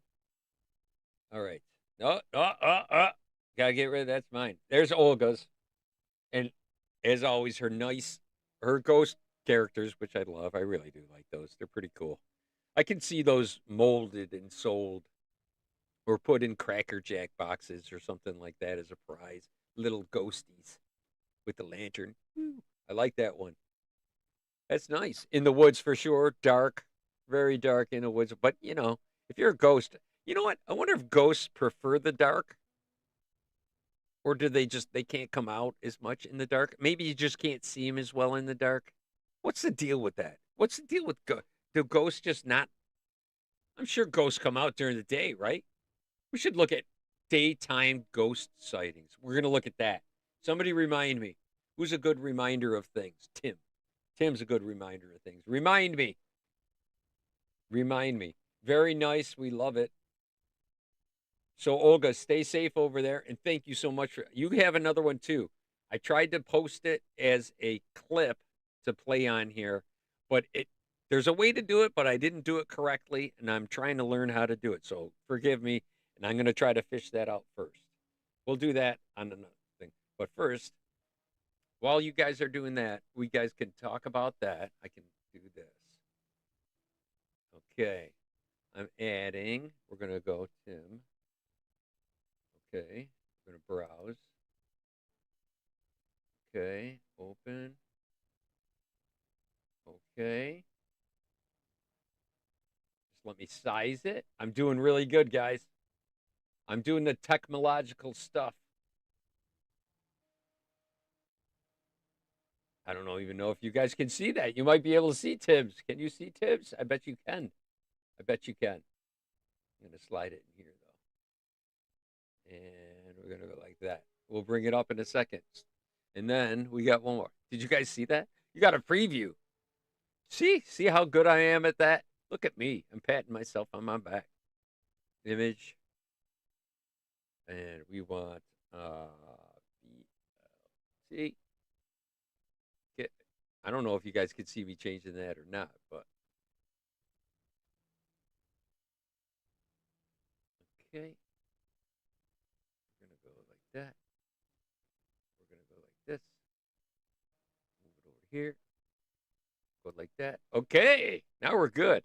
Speaker 2: All right. Gotta get rid of that's mine. There's Olga's. And as always, her ghost characters, which I love. I really do like those. They're pretty cool. I can see those molded and sold or put in Cracker Jack boxes or something like that as a prize. Little ghosties with the lantern. I like that one. That's nice. In the woods for sure. Dark, very dark in the woods. But, if you're a ghost, you know what? I wonder if ghosts prefer the dark, or do they can't come out as much in the dark? Maybe you just can't see them as well in the dark. What's the deal with that? What's the deal with do ghosts just not? I'm sure ghosts come out during the day, right? We should look at daytime ghost sightings. We're going to look at that. Somebody remind me. Who's a good reminder of things? Tim. Tim's a good reminder of things. Remind me. Remind me. Very nice. We love it. So, Olga, stay safe over there. And thank you so much. You have another one, too. I tried to post it as a clip to play on here, but there's a way to do it, but I didn't do it correctly, and I'm trying to learn how to do it. So forgive me, and I'm going to try to fish that out first. We'll do that on another thing. But first, while you guys are doing that, we guys can talk about that. I can do this. Okay. I'm adding. We're going to go Tim. Okay. We're going to browse. Okay. Open. Okay. Just let me size it. I'm doing really good, guys. I'm doing the technological stuff. I don't even know if you guys can see that. You might be able to see Tim's. Can you see Tim's? I bet you can. I bet you can. I'm going to slide it in here, though. And we're going to go like that. We'll bring it up in a second. And then we got one more. Did you guys see that? You got a preview. See how good I am at that? Look at me. I'm patting myself on my back. Image. And we want see. I don't know if you guys could see me changing that or not, but okay. We're gonna go like that. We're gonna go like this. Move it over here. Go like that. Okay, now we're good.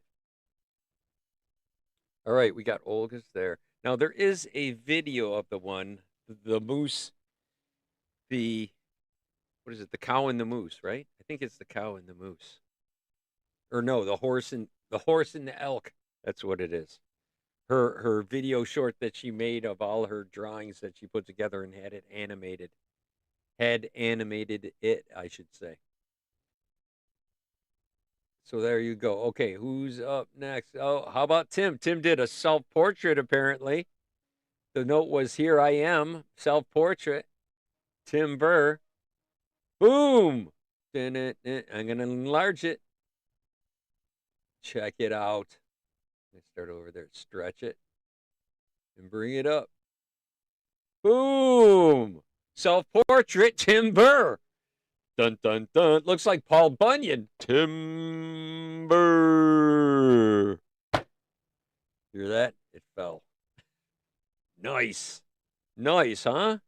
Speaker 2: All right, we got Olga's there. Now there is a video of the moose, what is it? The cow and the moose, right? I think it's the cow and the moose. Or no, the horse and the elk. That's what it is. Her video short that she made of all her drawings that she put together and had it animated. Had animated it, I should say. So there you go. Okay, who's up next? Oh, how about Tim? Tim did a self-portrait, apparently. The note was, "Here I am, self-portrait, Tim Burr." Boom! I'm going to enlarge it. Check it out. Let's start over there. Stretch it. And bring it up. Boom! Self-portrait, Tim Burr. Dun, dun, dun. Looks like Paul Bunyan. Tim Burr. Hear that? It fell. Nice. Nice, huh?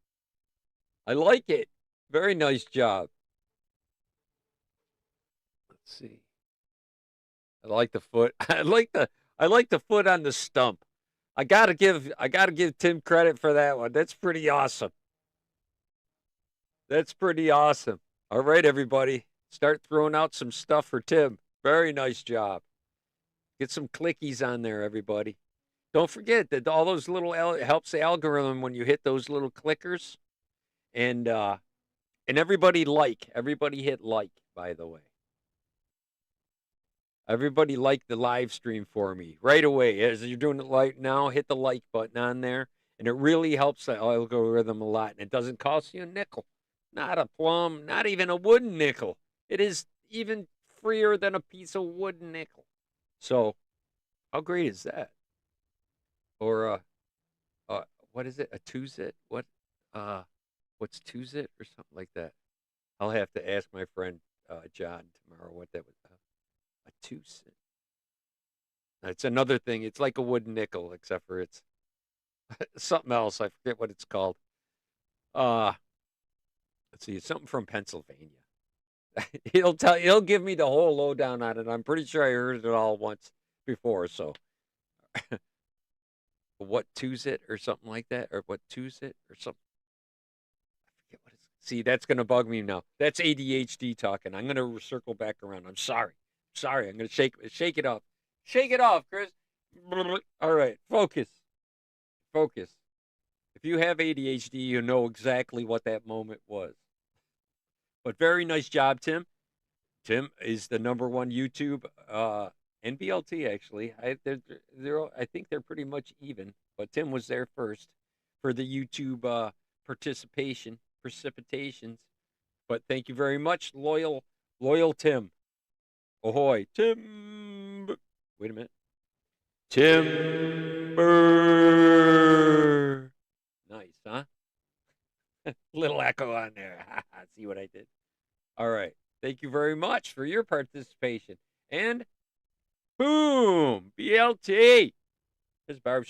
Speaker 2: I like it. Very nice job. Let's see. I like the foot. I like the foot on the stump. I gotta give Tim credit for that one. That's pretty awesome. That's pretty awesome. All right, everybody. Start throwing out some stuff for Tim. Very nice job. Get some clickies on there, everybody. Don't forget that all those little it helps the algorithm when you hit those little clickers. And everybody hit like, by the way. Everybody like the live stream for me right away. As you're doing it right now, hit the like button on there. And it really helps the algorithm a lot. And it doesn't cost you a nickel. Not a plum, not even a wooden nickel. It is even freer than a piece of wooden nickel. So, how great is that? Or, what is it? A two-zit? What's two-zit or something like that? I'll have to ask my friend John tomorrow what that was. A two-cent. It's another thing. It's like a wooden nickel, except for it's something else. I forget what it's called. Let's see. It's something from Pennsylvania. He'll give me the whole lowdown on it. I'm pretty sure I heard it all once before. So, what two-zit or something like that, or what two-zit or something. I forget what it's. See, that's gonna bug me now. That's ADHD talking. I'm gonna circle back around. I'm sorry. Sorry, I'm going to shake it off. Shake it off, Chris. All right, focus. Focus. If you have ADHD, you know exactly what that moment was. But very nice job, Tim. Tim is the #1 YouTube NBLT, actually. I think they're pretty much even, but Tim was there first for the YouTube precipitations. But thank you very much, loyal Tim. Ahoy, Tim. Wait a minute. Timber. Nice, huh? Little echo on there. See what I did? All right. Thank you very much for your participation. And boom, BLT. Miss Barb,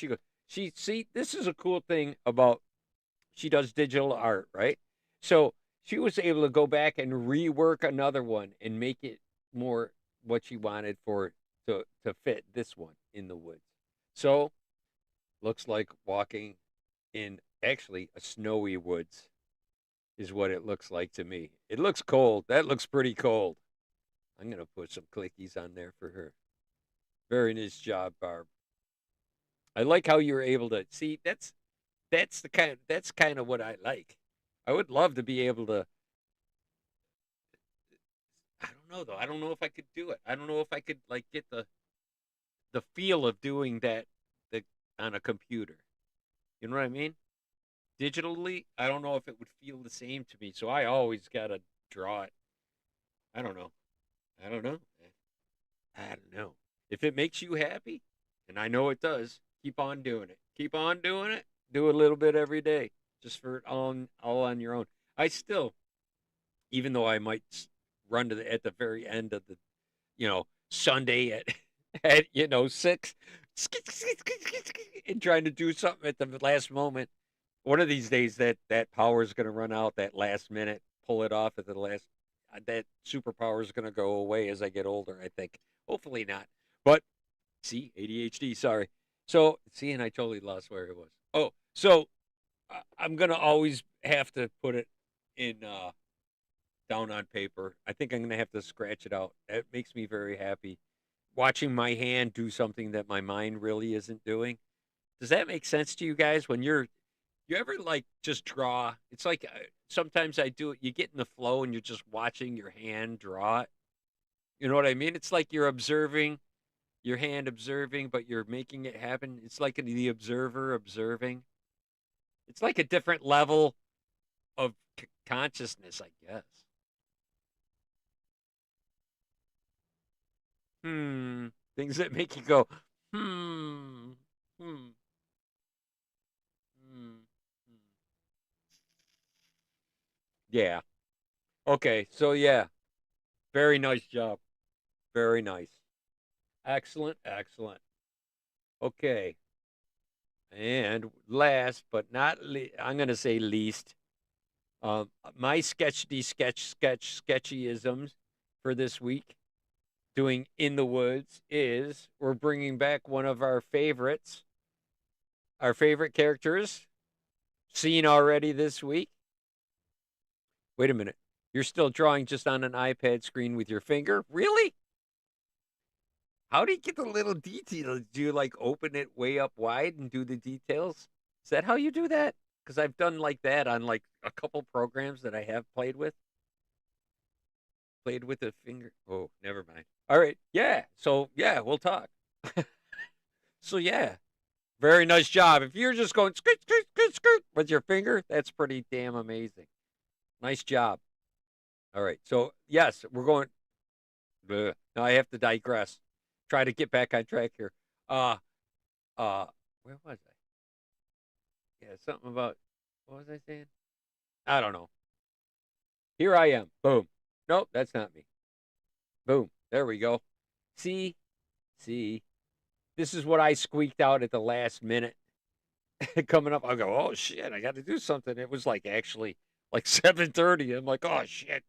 Speaker 2: see, this is a cool thing about she does digital art, right? So she was able to go back and rework another one and make it more what she wanted for to fit this one in the woods. So looks like walking in actually a snowy woods is what it looks like to me. It looks cold. That looks pretty cold. I'm gonna put some clickies on there for her. Very nice job, Barb. I like how you're able to see. That's kind of what I like. I would love to be able to. I don't know though. I don't know if I could do it. I don't know if I could like get the feel of doing that the on a computer. You know what I mean? Digitally, I don't know if it would feel the same to me. So I always gotta draw it. I don't know. I don't know. I don't know. If it makes you happy, and I know it does, keep on doing it. Keep on doing it. Do a little bit every day, just for all on your own. I still, even though I might run to at the very end of the, Sunday at at 6, and trying to do something at the last moment. One of these days that power is going to run out. That last minute, pull it off at the last. That superpower is going to go away as I get older. I think. Hopefully not. But see, ADHD. Sorry. So see, and I totally lost where it was. Oh, so I'm gonna always have to put it in down on paper. I think I'm gonna have to scratch it out. That makes me very happy. Watching my hand do something that my mind really isn't doing. Does that make sense to you guys? When you ever like just draw? It's like sometimes I do it. You get in the flow and you're just watching your hand draw it. You know what I mean? It's like you're observing your hand observing, but you're making it happen. It's like the observer observing. It's like a different level of consciousness, I guess. Hmm. Things that make you go, hmm, hmm, hmm, hmm. Yeah. Okay. So, yeah. Very nice job. Very nice. Excellent. Excellent. Okay. And last but not least, I'm going to say least, my sketchyisms for this week doing in the woods is we're bringing back one of our favorite characters seen already this week. Wait a minute. You're still drawing just on an iPad screen with your finger? Really? How do you get the little details? Do you like open it way up wide and do the details? Is that how you do that? Because I've done like that on like a couple programs that I have played with. Played with a finger. Oh, never mind. All right. Yeah. So yeah, we'll talk. So yeah, very nice job. If you're just going skirt, skirt, skirt, skirt with your finger, that's pretty damn amazing. Nice job. All right. So yes, we're going. Now I have to digress. Try to get back on track here. Uh, where was I? Yeah, something about what was I saying? I don't know. Here I am. Boom. Nope, that's not me. Boom. There we go. See, see. This is what I squeaked out at the last minute. Coming up, I go, oh shit, I got to do something. It was like actually like 7:30. I'm like, oh shit.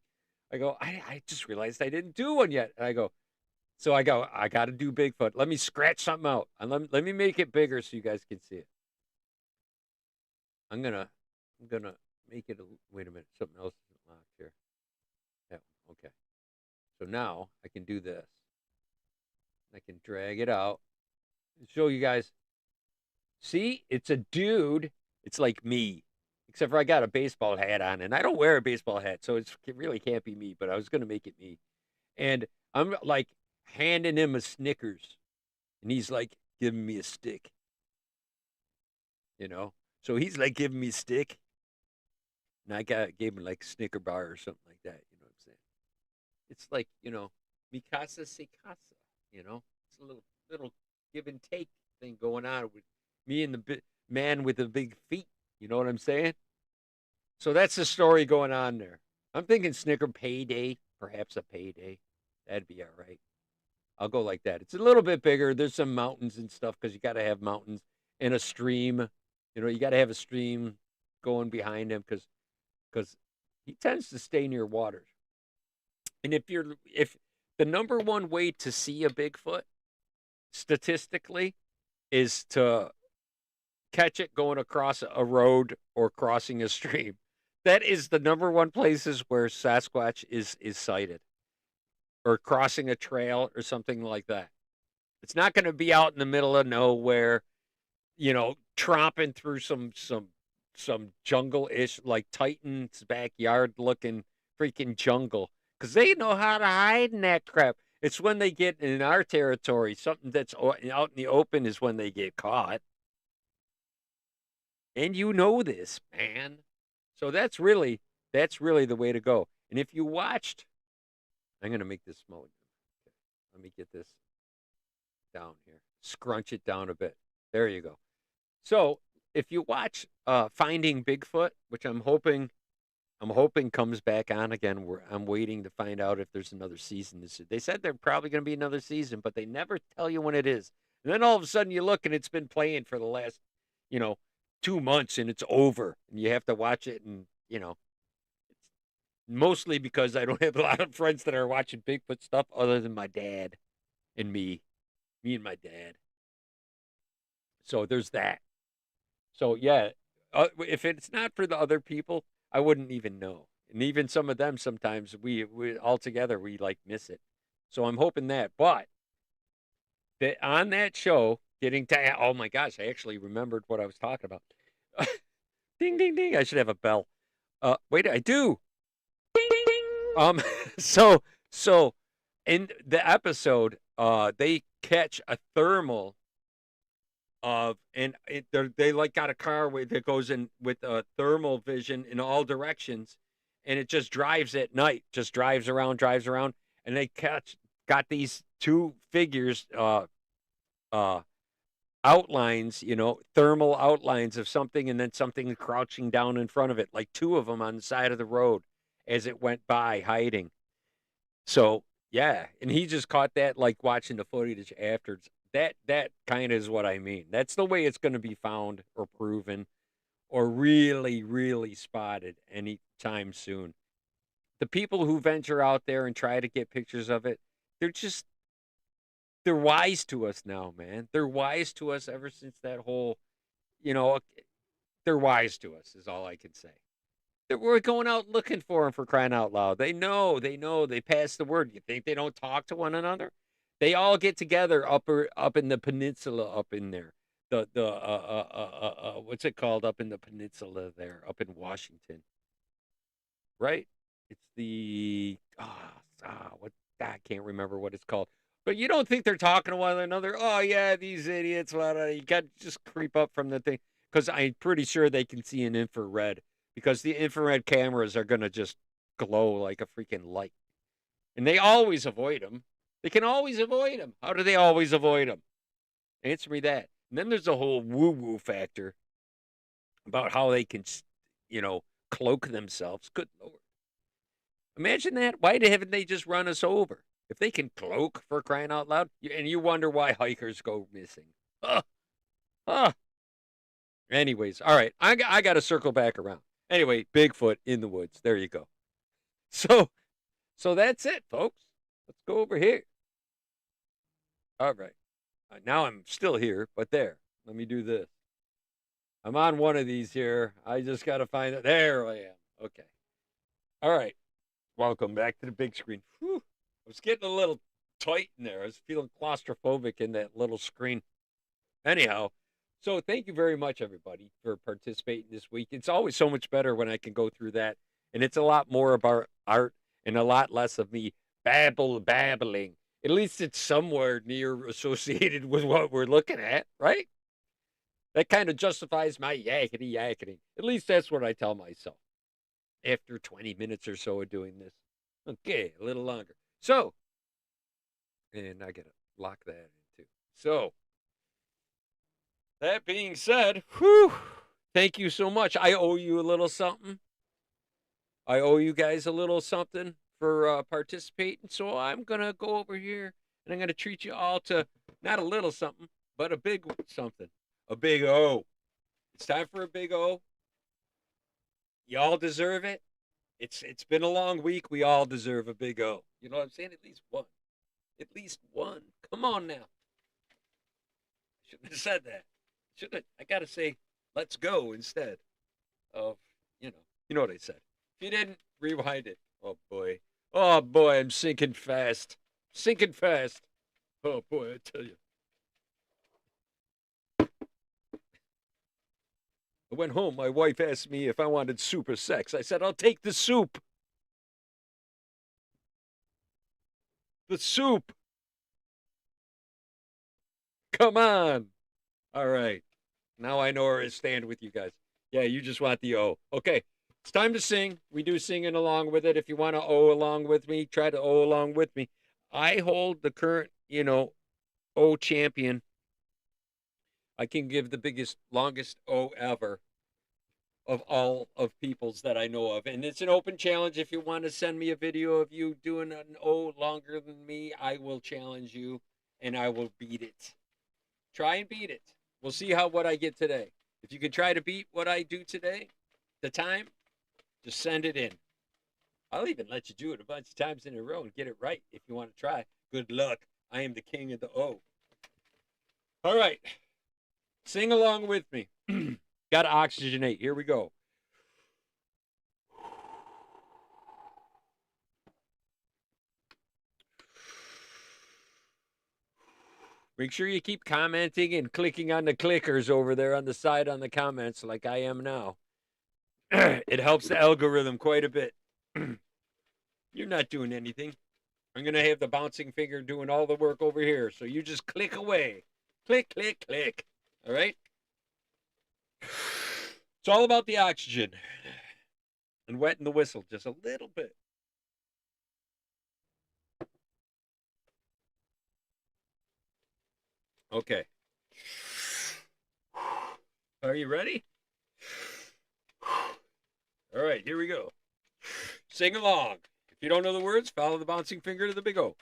Speaker 2: I go, I just realized I didn't do one yet. And I go, I got to do Bigfoot. Let me scratch something out and let me make it bigger so you guys can see it. I'm gonna make it. Wait a minute, something else isn't locked here. That one, okay. So now I can do this. I can drag it out and show you guys. See, it's a dude. It's like me, except for I got a baseball hat on, and I don't wear a baseball hat, so it really can't be me. But I was gonna make it me, and I'm like handing him a Snickers, and he's like giving me a stick, you know. So he's like giving me a stick, and gave him like Snicker bar or something like that. You know what I'm saying? It's like Mikasa se casa. It's a little give and take thing going on with me and the man with the big feet. You know what I'm saying? So that's the story going on there. I'm thinking Snicker payday, perhaps a payday. That'd be all right. I'll go like that. It's a little bit bigger. There's some mountains and stuff because you got to have mountains and a stream. You know, you got to have a stream going behind him because he tends to stay near water. And if the number one way to see a Bigfoot statistically is to catch it going across a road or crossing a stream, that is the number one places where Sasquatch is sighted, or crossing a trail or something like that. It's not going to be out in the middle of nowhere, you know, tromping through some jungle-ish, like Titan's backyard looking freaking jungle, because they know how to hide in that crap. It's when they get in our territory, something that's out in the open is when they get caught. And you know this, man. So that's really the way to go. And if you watched, I'm going to make this smaller. Okay. Let me get this down here. Scrunch it down a bit. There you go. So if you watch Finding Bigfoot, which I'm hoping comes back on again. I'm waiting to find out if there's another season. They said there's probably going to be another season, but they never tell you when it is. And then all of a sudden you look and it's been playing for the last, 2 months and it's over, and you have to watch it. And it's mostly because I don't have a lot of friends that are watching Bigfoot stuff other than my dad and me and my dad. So there's that. So yeah, if it's not for the other people, I wouldn't even know. And even some of them, sometimes we all together, we like miss it. So I'm hoping that. But on that show, oh my gosh, I actually remembered what I was talking about. Ding, ding, ding. I should have a bell. Wait, I do.
Speaker 1: Ding, ding, ding.
Speaker 2: So in the episode, they catch a thermal they like got a car that goes in with thermal vision in all directions, and it just drives at night, just drives around, and they got these two figures, outlines, thermal outlines of something, and then something crouching down in front of it, like two of them on the side of the road as it went by, hiding. So yeah, and he just caught that, like watching the footage after. That kind of is what I mean. That's the way it's going to be found or proven or really, really spotted anytime soon. The people who venture out there and try to get pictures of it, they're wise to us now, man. They're wise to us ever since that whole, they're wise to us is all I can say. We're going out looking for them, for crying out loud. They know, they pass the word. You think they don't talk to one another? They all get together up in the peninsula up in there. The what's it called up in the peninsula there, up in Washington, right? It's the what I can't remember what it's called. But you don't think they're talking to one another? Oh yeah, these idiots. You got to just creep up from the thing, because I'm pretty sure they can see in infrared, because the infrared cameras are gonna just glow like a freaking light, and they always avoid them. They can always avoid them. How do they always avoid them? Answer me that. And then there's a whole woo-woo factor about how they can, cloak themselves. Good Lord. Imagine that. Why haven't they just run us over? If they can cloak, for crying out loud, and you wonder why hikers go missing. Anyways, all right. I got to circle back around. Anyway, Bigfoot in the woods. There you go. So that's it, folks. Let's go over here. All right. Now I'm still here, but there. Let me do this. I'm on one of these here. I just got to find it. There I am. Okay. All right. Welcome back to the big screen. Whew. I was getting a little tight in there. I was feeling claustrophobic in that little screen. Anyhow, so thank you very much, everybody, for participating this week. It's always so much better when I can go through that. And it's a lot more about art and a lot less of me babbling. At least it's somewhere near associated with what we're looking at, right? That kind of justifies my yakety. At least that's what I tell myself after 20 minutes or so of doing this. Okay, a little longer. So, and I gotta lock that in too. So, that being said, thank you so much. I owe you a little something. I owe you guys a little something for participating. So I'm going to go over here and I'm going to treat you all to not a little something, but a big something. A big O. It's time for a big O. Y'all deserve it. It's been a long week. We all deserve a big O. You know what I'm saying? At least one. At least one. Come on now. Shouldn't have said that. Shouldn't I gotta say let's go instead of, you know what I said. If you didn't, rewind it. Oh boy. Oh boy, I'm sinking fast. Sinking fast. Oh boy, I tell you. I went home. My wife asked me if I wanted soup or sex. I said, I'll take the soup. The soup. Come on. All right. Now I know where I stand with you guys. Yeah, you just want the O. Okay. It's time to sing. We do singing along with it. If you want to O along with me, try to O along with me. I hold the current, O champion. I can give the biggest, longest O ever of all of peoples that I know of. And it's an open challenge. If you want to send me a video of you doing an O longer than me, I will challenge you and I will beat it. Try and beat it. We'll see what I get today. If you can try to beat what I do today, the time, just send it in. I'll even let you do it a bunch of times in a row and get it right if you want to try. Good luck. I am the king of the O. All right. Sing along with me. Got to oxygenate. Here we go. Make sure you keep commenting and clicking on the clickers over there on the side on the comments like I am now. It helps the algorithm quite a bit. You're not doing anything. I'm going to have the bouncing finger doing all the work over here. So you just click away. Click, click, click. All right? It's all about the oxygen. And wetting the whistle just a little bit. Okay. Are you ready? All right, here we go. Sing along. If you don't know the words, follow the bouncing finger to the big O.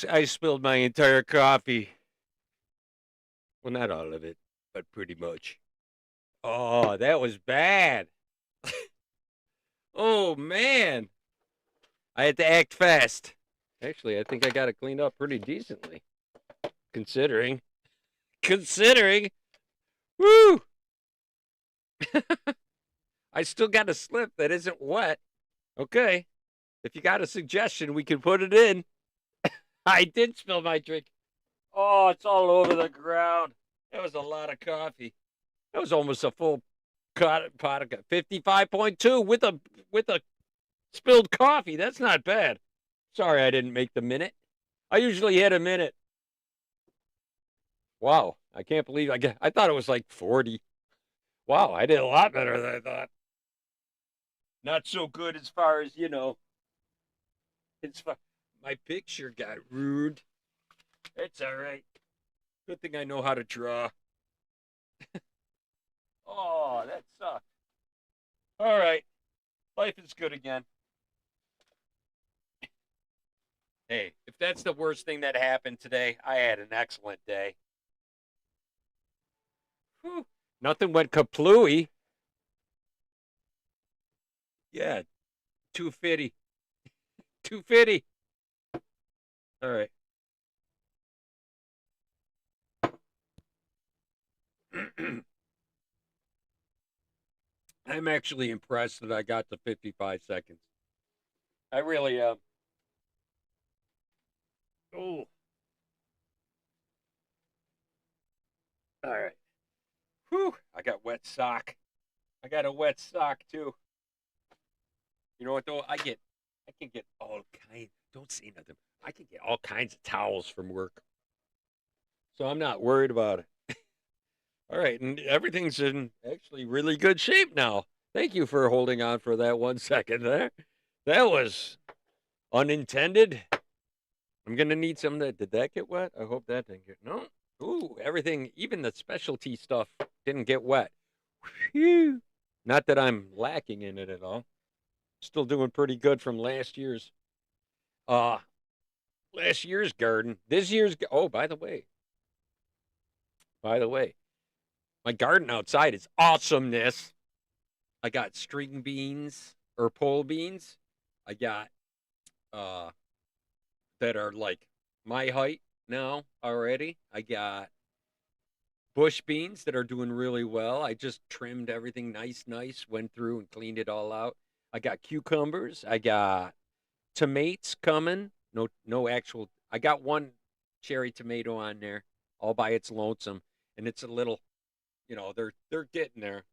Speaker 2: I spilled my entire coffee. Well, not all of it, but pretty much. Oh, that was bad. Oh, man. I had to act fast. Actually, I think I got it cleaned up pretty decently. Considering. Woo! I still got a slip that isn't wet. Okay. If you got a suggestion, we can put it in. I did spill my drink. Oh, it's all over the ground. That was a lot of coffee. That was almost a full pot of 55.2 with a Spilled coffee. That's not bad. Sorry I didn't make the minute. I usually hit a minute. Wow. I can't believe I thought it was like 40. Wow, I did a lot better than I thought. Not so good as far as, my picture got rude. It's all right. Good thing I know how to draw. Oh, that sucked. All right. Life is good again. Hey, if that's the worst thing that happened today, I had an excellent day. Whew. Nothing went kaplooey. Yeah, 250. 250. All right. I'm actually impressed that I got to 55 seconds. I really am. Oh, all right. Whew. I got wet sock. I got a wet sock too. You know what though? I can get all kinds. Don't say nothing. I can get all kinds of towels from work, so I'm not worried about it. All right, and everything's in actually really good shape now. Thank you for holding on for that 1 second there. That was unintended. I'm gonna need some that. Did that get wet? I hope that didn't get. No. Ooh, everything, even the specialty stuff, didn't get wet. Whew. Not that I'm lacking in it at all. Still doing pretty good from last year's. Uh last year's garden. This year's. Oh, by the way, my garden outside is awesomeness. I got string beans or pole beans. I got uh that are like my height now already. I got bush beans that are doing really well. I just trimmed everything nice, went through and cleaned it all out. I got cucumbers. I got tomatoes coming. No actual. I got one cherry tomato on there all by its lonesome, and it's a little. They're getting there.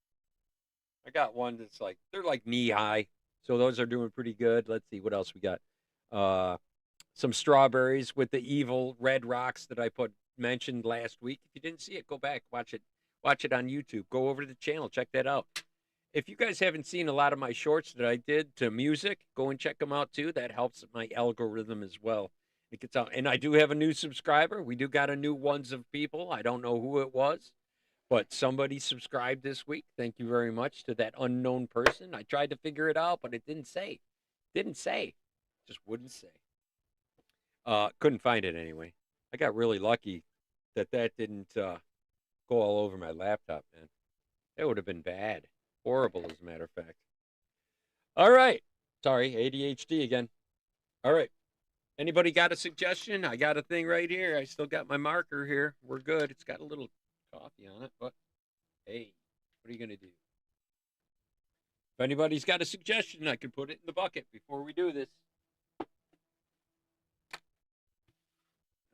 Speaker 2: I got one that's like they're like knee high, so those are doing pretty good. Let's see what else we got. Uh, some strawberries with the evil red rocks that I put mentioned last week. If you didn't see it, go back, watch it. Watch it on YouTube. Go over to the channel, check that out. If you guys haven't seen a lot of my shorts that I did to music, go and check them out too. That helps my algorithm as well. It gets out, and I do have a new subscriber. We do got a new ones of people. I don't know who it was, but somebody subscribed this week. Thank you very much to that unknown person. I tried to figure it out, but it didn't say. Didn't say. Just wouldn't say. Couldn't find it anyway. I got really lucky that didn't go all over my laptop, man. That would have been bad. Horrible, as a matter of fact. All right. Sorry, ADHD again. All right. Anybody got a suggestion? I got a thing right here. I still got my marker here. We're good. It's got a little coffee on it, but hey, what are you going to do? If anybody's got a suggestion, I can put it in the bucket before we do this.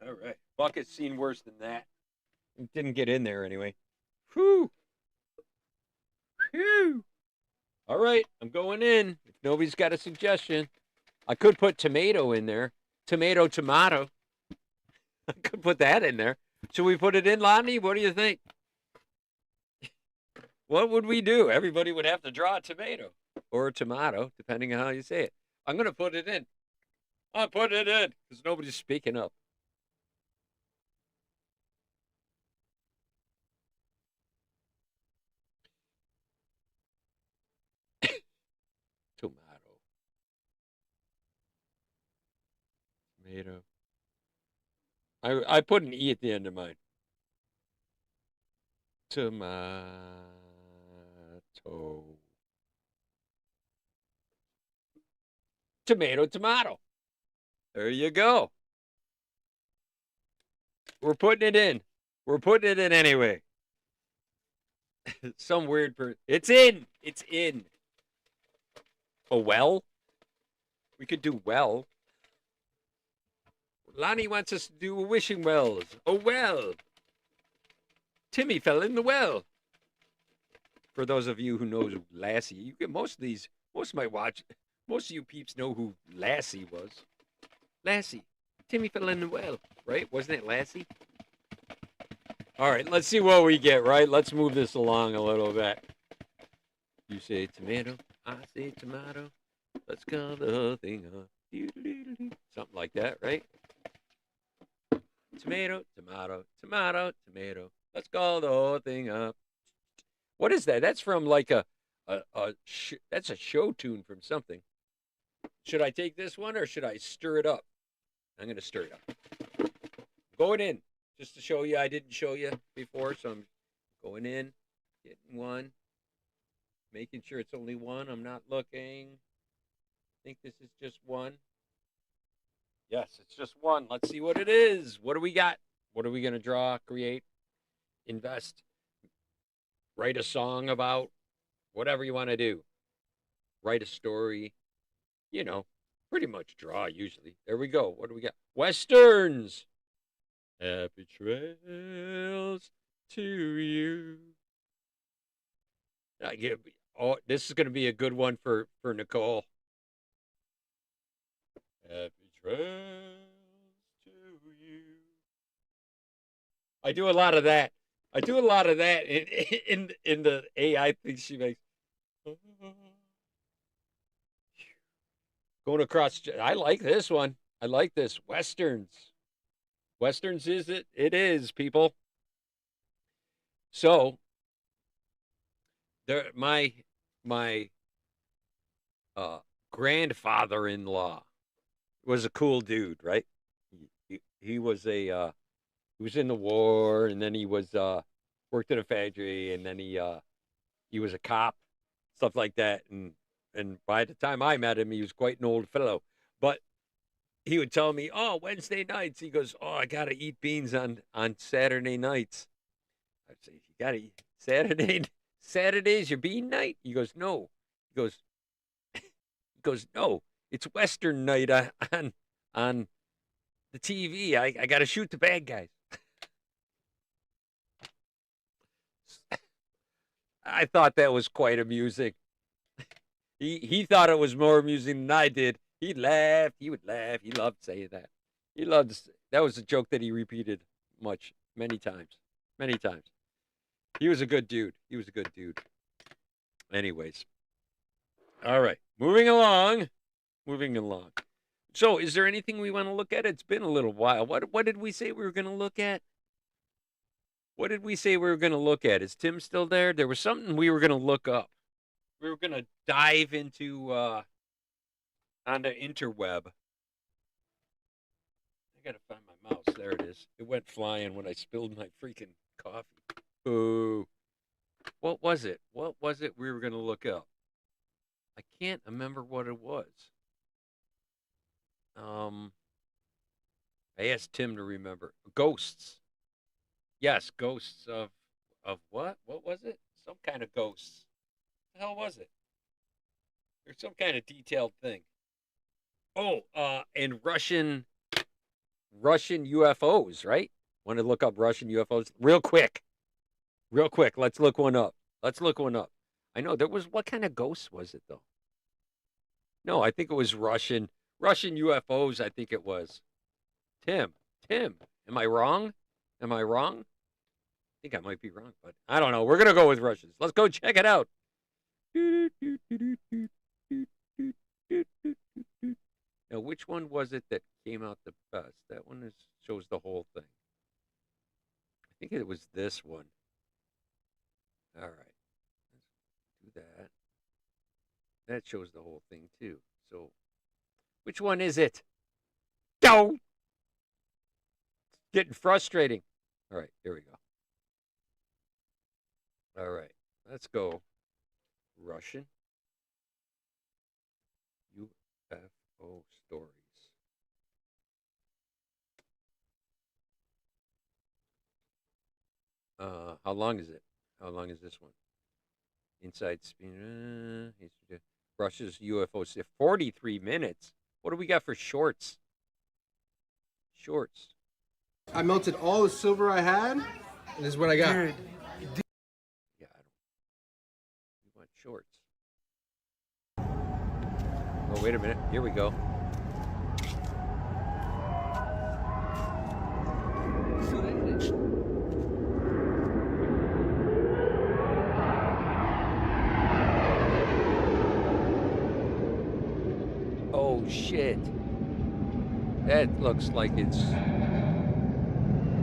Speaker 2: All right. Bucket's seen worse than that. It didn't get in there anyway. Whew. Whew. All right. I'm going in. If nobody's got a suggestion, I could put tomato in there. Tomato. I could put that in there. Should we put it in, Lonnie? What do you think? What would we do? Everybody would have to draw a tomato or a tomato, depending on how you say it. I'm going to put it in. I'll put it in because nobody's speaking up. Tomato. Tomato. I put an E at the end of mine. Tomato. Tomato. There you go. We're putting it in. We're putting it in anyway. Some weird It's in. It's in. A well? We could do well. Lonnie wants us to do a wishing wells. A well. Timmy fell in the well. For those of you who know Lassie, you get most of Most of you peeps know who Lassie was. Lassie. Timmy fell in the well, right? Wasn't it Lassie? All right, let's see what we get, right? Let's move this along a little bit. You say tomato, I say tomato. Let's call the whole thing up. Something like that, right? Tomato, tomato, tomato, tomato. Let's call the whole thing up. What is that? That's from like that's a show tune from something. Should I take this one or should I stir it up? I'm going to stir it up. Going in just to show you. I didn't show you before, so I'm going in, getting one, making sure it's only one. I'm not looking. I think this is just one. Yes, it's just one. Let's see what it is. What do we got? What are we going to draw, create, invest, write a song about, whatever you want to do. Write a story, you know, pretty much draw usually. There we go. What do we got? Westerns. Happy trails to you. Oh, this is going to be a good one for Nicole. Happy trails to you. I do a lot of that. I do a lot of that in the AI thing she makes. Going across. I like this one. I like this. Westerns. Westerns is it? It is, people. So, there, my grandfather-in-law was a cool dude, right? He was a he was in the war, and then he was worked in a factory, and then he was a cop, stuff like that. And by the time I met him, he was quite an old fellow. But he would tell me, "Oh, Wednesday nights," he goes, "Oh, I gotta eat beans on Saturday nights." I'd say, "You gotta eat Saturday's your bean night?" He goes, "No." He goes, "No, it's Western night on the TV. I gotta shoot the bad guys." I thought that was quite amusing. He thought it was more amusing than I did. He laughed. He would laugh. He loved saying that. That was a joke that he repeated many times. Many times. He was a good dude. He was a good dude. Anyways. All right. Moving along. Moving along. So, is there anything we want to look at? It's been a little while. What did we say we were going to look at? What did we say we were going to look at? Is Tim still there? There was something we were going to look up. We were going to dive into on the interweb. I got to find my mouse. There it is. It went flying when I spilled my freaking coffee. Ooh. What was it? What was it we were going to look up? I can't remember what it was. I asked Tim to remember. Ghosts. Yes, ghosts of what? What was it? Some kind of ghosts. What the hell was it? There's some kind of detailed thing. Oh, and Russian UFOs, right? Want to look up Russian UFOs real quick. Real quick. Let's look one up. I know there was. What kind of ghost was it though? No, I think it was Russian UFOs. I think it was. Tim, am I wrong? I think I might be wrong, but I don't know. We're gonna go with Russians. Let's go check it out. Now, which one was it that came out the best? That one shows the whole thing. I think it was this one. All right, let's do that. That shows the whole thing too. So, which one is it? Go. Getting frustrating. All right, here we go. All right, let's go. Russian UFO stories. How long is it? How long is this one? Inside spin. Russia's UFO. 43 minutes. What do we got for shorts? Shorts.
Speaker 3: I melted all the silver I had, and this is what I got.
Speaker 2: Yeah, we want shorts. Well, wait a minute. Here we go. Oh, shit. That looks like it's...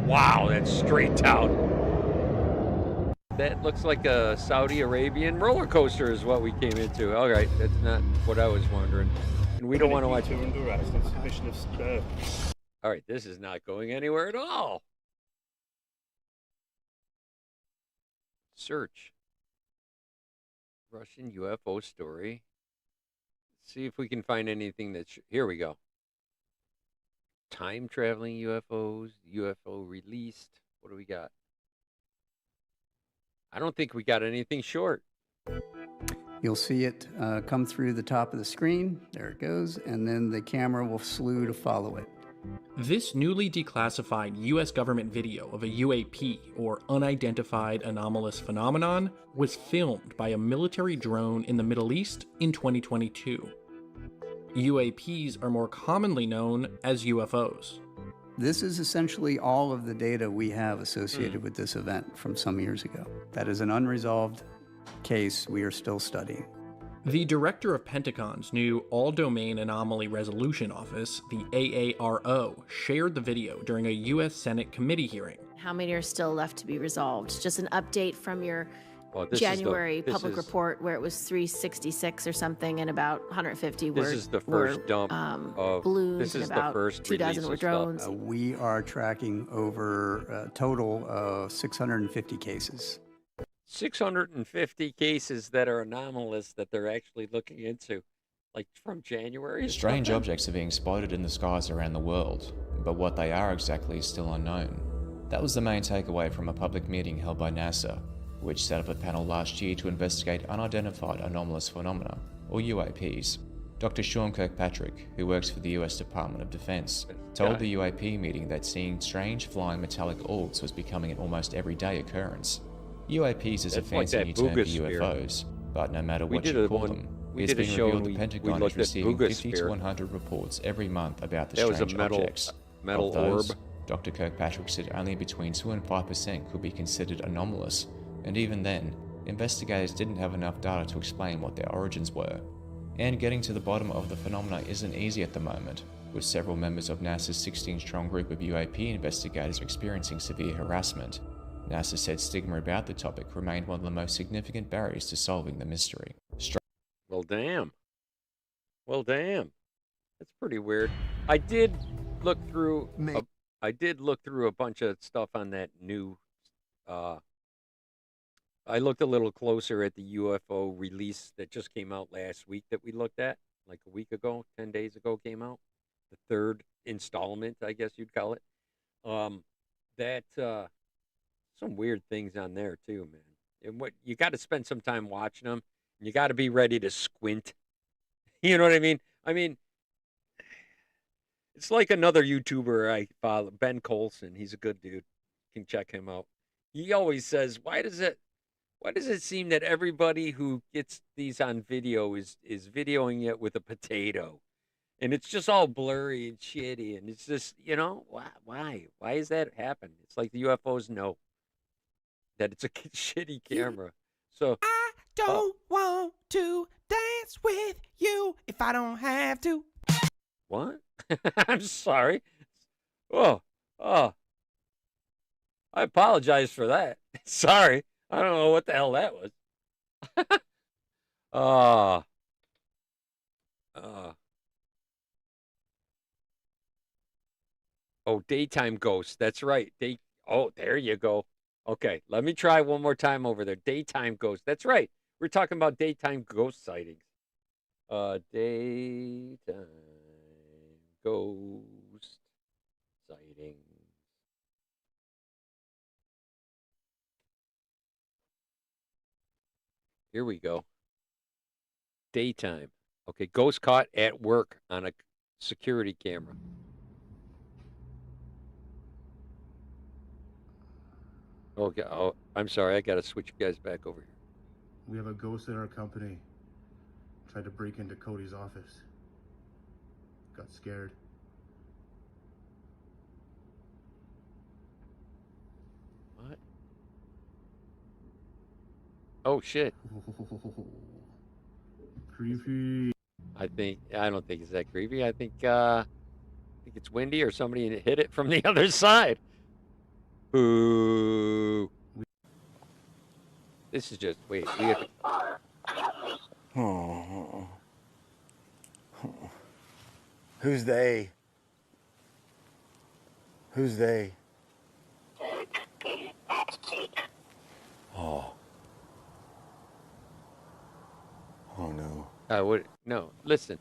Speaker 2: Wow, that's straight down. That looks like a Saudi Arabian roller coaster is what we came into. All right, that's not what I was wondering. And we don't want to watch it.
Speaker 4: Under arrest on suspicion of
Speaker 2: All right, this is not going anywhere at all. Search. Russian UFO story. See if we can find anything that's... Here we go. Time traveling UFOs, UFO released. What do we got? I don't think we got anything short.
Speaker 5: You'll see it come through the top of the screen. There it goes. And then the camera will slew to follow it.
Speaker 6: This newly declassified U.S. government video of a UAP, or Unidentified Anomalous Phenomenon, was filmed by a military drone in the Middle East in 2022. UAPs are more commonly known as UFOs.
Speaker 5: This is essentially all of the data we have associated with this event from some years ago. That is an unresolved case we are still studying.
Speaker 6: The director of Pentagon's new All-Domain Anomaly Resolution Office, the AARO, shared the video during a U.S. Senate committee hearing.
Speaker 7: How many are still left to be resolved? Just an update from your
Speaker 2: this
Speaker 7: January public report where it was 366 or something, and about 150 were
Speaker 2: This is the first dump of
Speaker 7: balloons,
Speaker 2: this is
Speaker 7: and about
Speaker 2: the first
Speaker 7: 2 dozen
Speaker 2: release
Speaker 7: were
Speaker 2: of stuff.
Speaker 7: drones.
Speaker 5: We are tracking over a total of 650 cases.
Speaker 2: 650 cases that are anomalous that they're actually looking into, like from January.
Speaker 8: Strange objects are being spotted in the skies around the world, but what they are exactly is still unknown. That was the main takeaway from a public meeting held by NASA, which set up a panel last year to investigate unidentified anomalous phenomena, or UAPs. Dr. Sean Kirkpatrick, who works for the US Department of Defense, told the UAP meeting that seeing strange flying metallic orbs was becoming an almost everyday occurrence. UAPs is a fancy new term for UFOs, but no matter what you call them, it's been revealed the Pentagon is receiving 50 to 100 reports every month about the strange objects.
Speaker 2: Metal
Speaker 8: Of those,
Speaker 2: orb.
Speaker 8: Dr. Kirkpatrick said only between 2 and 5% could be considered anomalous, and even then, investigators didn't have enough data to explain what their origins were. And getting to the bottom of the phenomena isn't easy at the moment, with several members of NASA's 16-strong group of UAP investigators experiencing severe harassment. NASA said stigma about the topic remained one of the most significant barriers to solving the mystery.
Speaker 2: Well, damn. Well, damn. That's pretty weird. I did look through. I did look through a bunch of stuff on that new. I looked a little closer at the UFO release that just came out last week that we looked at, like a week ago, 10 days ago came out. The third installment, I guess you'd call it. Some weird things on there too, man. And what you got to spend some time watching them. And you got to be ready to squint. You know what I mean? I mean, it's like another YouTuber I follow, Ben Colson. He's a good dude. You can check him out. He always says, why does it seem that everybody who gets these on video is videoing it with a potato? And it's just all blurry and shitty. And it's just, why? Why does that happen? It's like the UFOs know that it's a shitty camera. So
Speaker 9: I don't want to dance with you if I don't have to.
Speaker 2: what? I'm sorry. Oh. I apologize for that. Sorry. I don't know what the hell that was. Oh, daytime ghosts. That's right. Oh, there you go. Okay, let me try one more time over there. Daytime ghosts. That's right. We're talking about daytime ghost sightings. Daytime ghost sightings. Here we go. Daytime. Okay, ghost caught at work on a security camera. Okay, oh, I'm sorry. I got to switch you guys back over here.
Speaker 3: We have a ghost in our company. Tried to break into Cody's office. Got scared.
Speaker 2: What? Oh shit.
Speaker 3: Creepy.
Speaker 2: I don't think it's that creepy. I think it's windy or somebody hit it from the other side. Boo. This is just wait, we have to,
Speaker 10: Who's they? Who's they? Oh. Oh no.
Speaker 2: no, listen,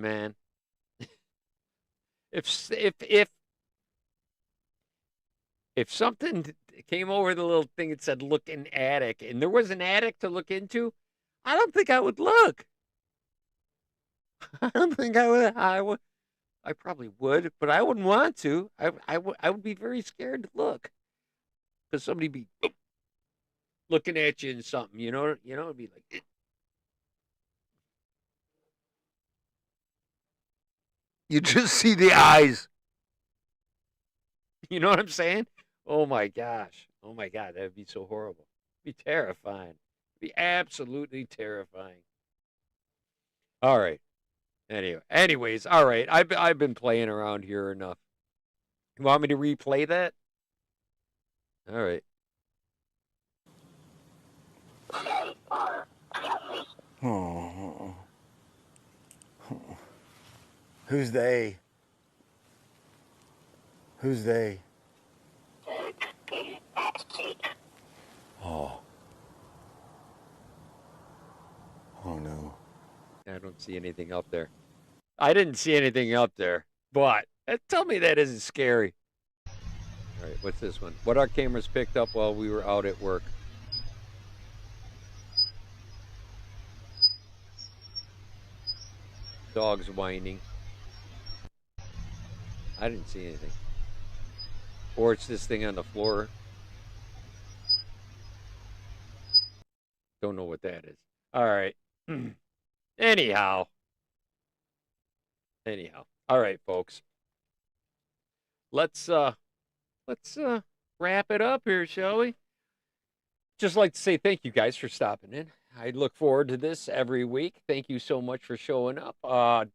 Speaker 2: man. If something came over the little thing that said look in attic and there was an attic to look into, I don't think I would look. I don't think I would. I probably would, but I wouldn't want to. I would be very scared to look because somebody be looking at you and something. It'd be like. You just see the eyes. You know what I'm saying? Oh my gosh. Oh my God. That would be so horrible. It'd be terrifying. It'd be absolutely terrifying. All right. Anyways, all right. I've been playing around here enough. You want me to replay that? All right.
Speaker 10: Oh. Who's they? Who's they? Oh. Oh no.
Speaker 2: I don't see anything up there. I didn't see anything up there, but tell me that isn't scary. All right, what's this one? What our cameras picked up while we were out at work. Dogs whining. I didn't see anything. Or it's this thing on the floor. Don't know what that is. All right. Anyhow. All right, folks. Let's wrap it up here, shall we? Just like to say thank you guys for stopping in. I look forward to this every week. Thank you so much for showing up.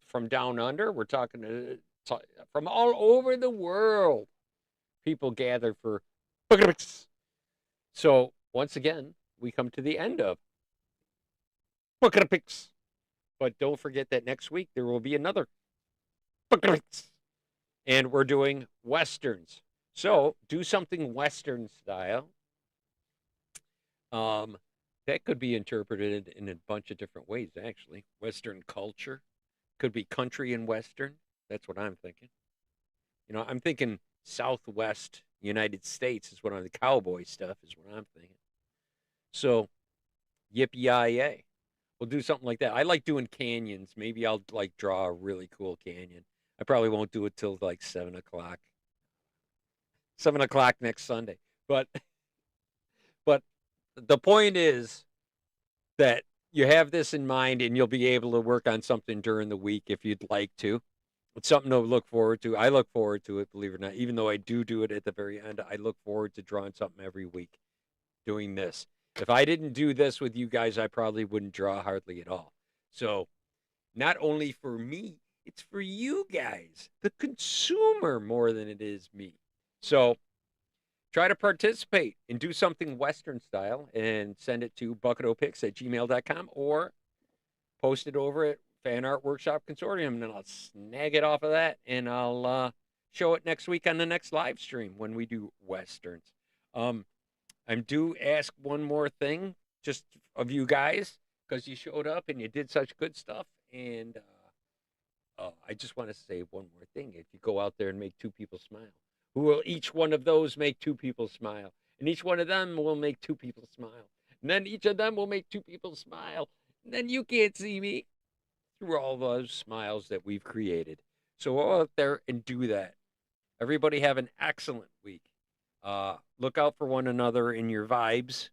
Speaker 2: From down under, we're talking to from all over the world. People gather for. So once again, we come to the end of Picks. But don't forget that next week there will be another Picks. And we're doing Westerns. So do something Western style. That could be interpreted in a bunch of different ways, actually. Western culture. Could be country and Western. That's what I'm thinking. I'm thinking Southwest United States is what the cowboy stuff is what I'm thinking. So, yippee-yi-yay. We'll do something like that. I like doing canyons. Maybe I'll draw a really cool canyon. I probably won't do it till 7 o'clock. 7 o'clock next Sunday. But the point is that you have this in mind and you'll be able to work on something during the week if you'd like to. It's something to look forward to. I look forward to it, believe it or not. Even though I do it at the very end, I look forward to drawing something every week, doing this. If I didn't do this with you guys, I probably wouldn't draw hardly at all. So not only for me, it's for you guys, the consumer, more than it is me. So try to participate and do something Western style and send it to bucketopics@gmail.com or post it over at Fan Art Workshop Consortium, and then I'll snag it off of that, and I'll show it next week on the next live stream when we do Westerns. I do ask one more thing, just of you guys, because you showed up and you did such good stuff, and I just want to say one more thing. If you go out there and make two people smile, who will each one of those make two people smile? And each one of them will make two people smile. And then each of them will make two people smile. And then you can't see me through all those smiles that we've created. So go out there and do that. Everybody have an excellent week. Look out for one another in your vibes,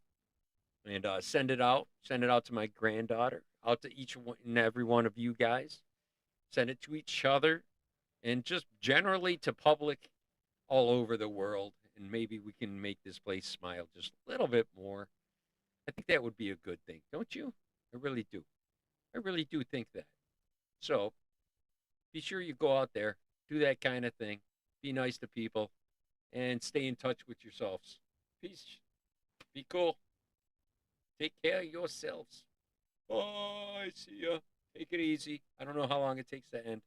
Speaker 2: and send it out. Send it out to my granddaughter, out to each one and every one of you guys. send it to each other, and just generally to public all over the world. And maybe we can make this place smile just a little bit more. I think that would be a good thing, don't you? I really do. I really do think that. So be sure you go out there, do that kind of thing, be nice to people, and stay in touch with yourselves. Peace. Be cool. Take care of yourselves. Bye. See ya. Take it easy. I don't know how long it takes to end.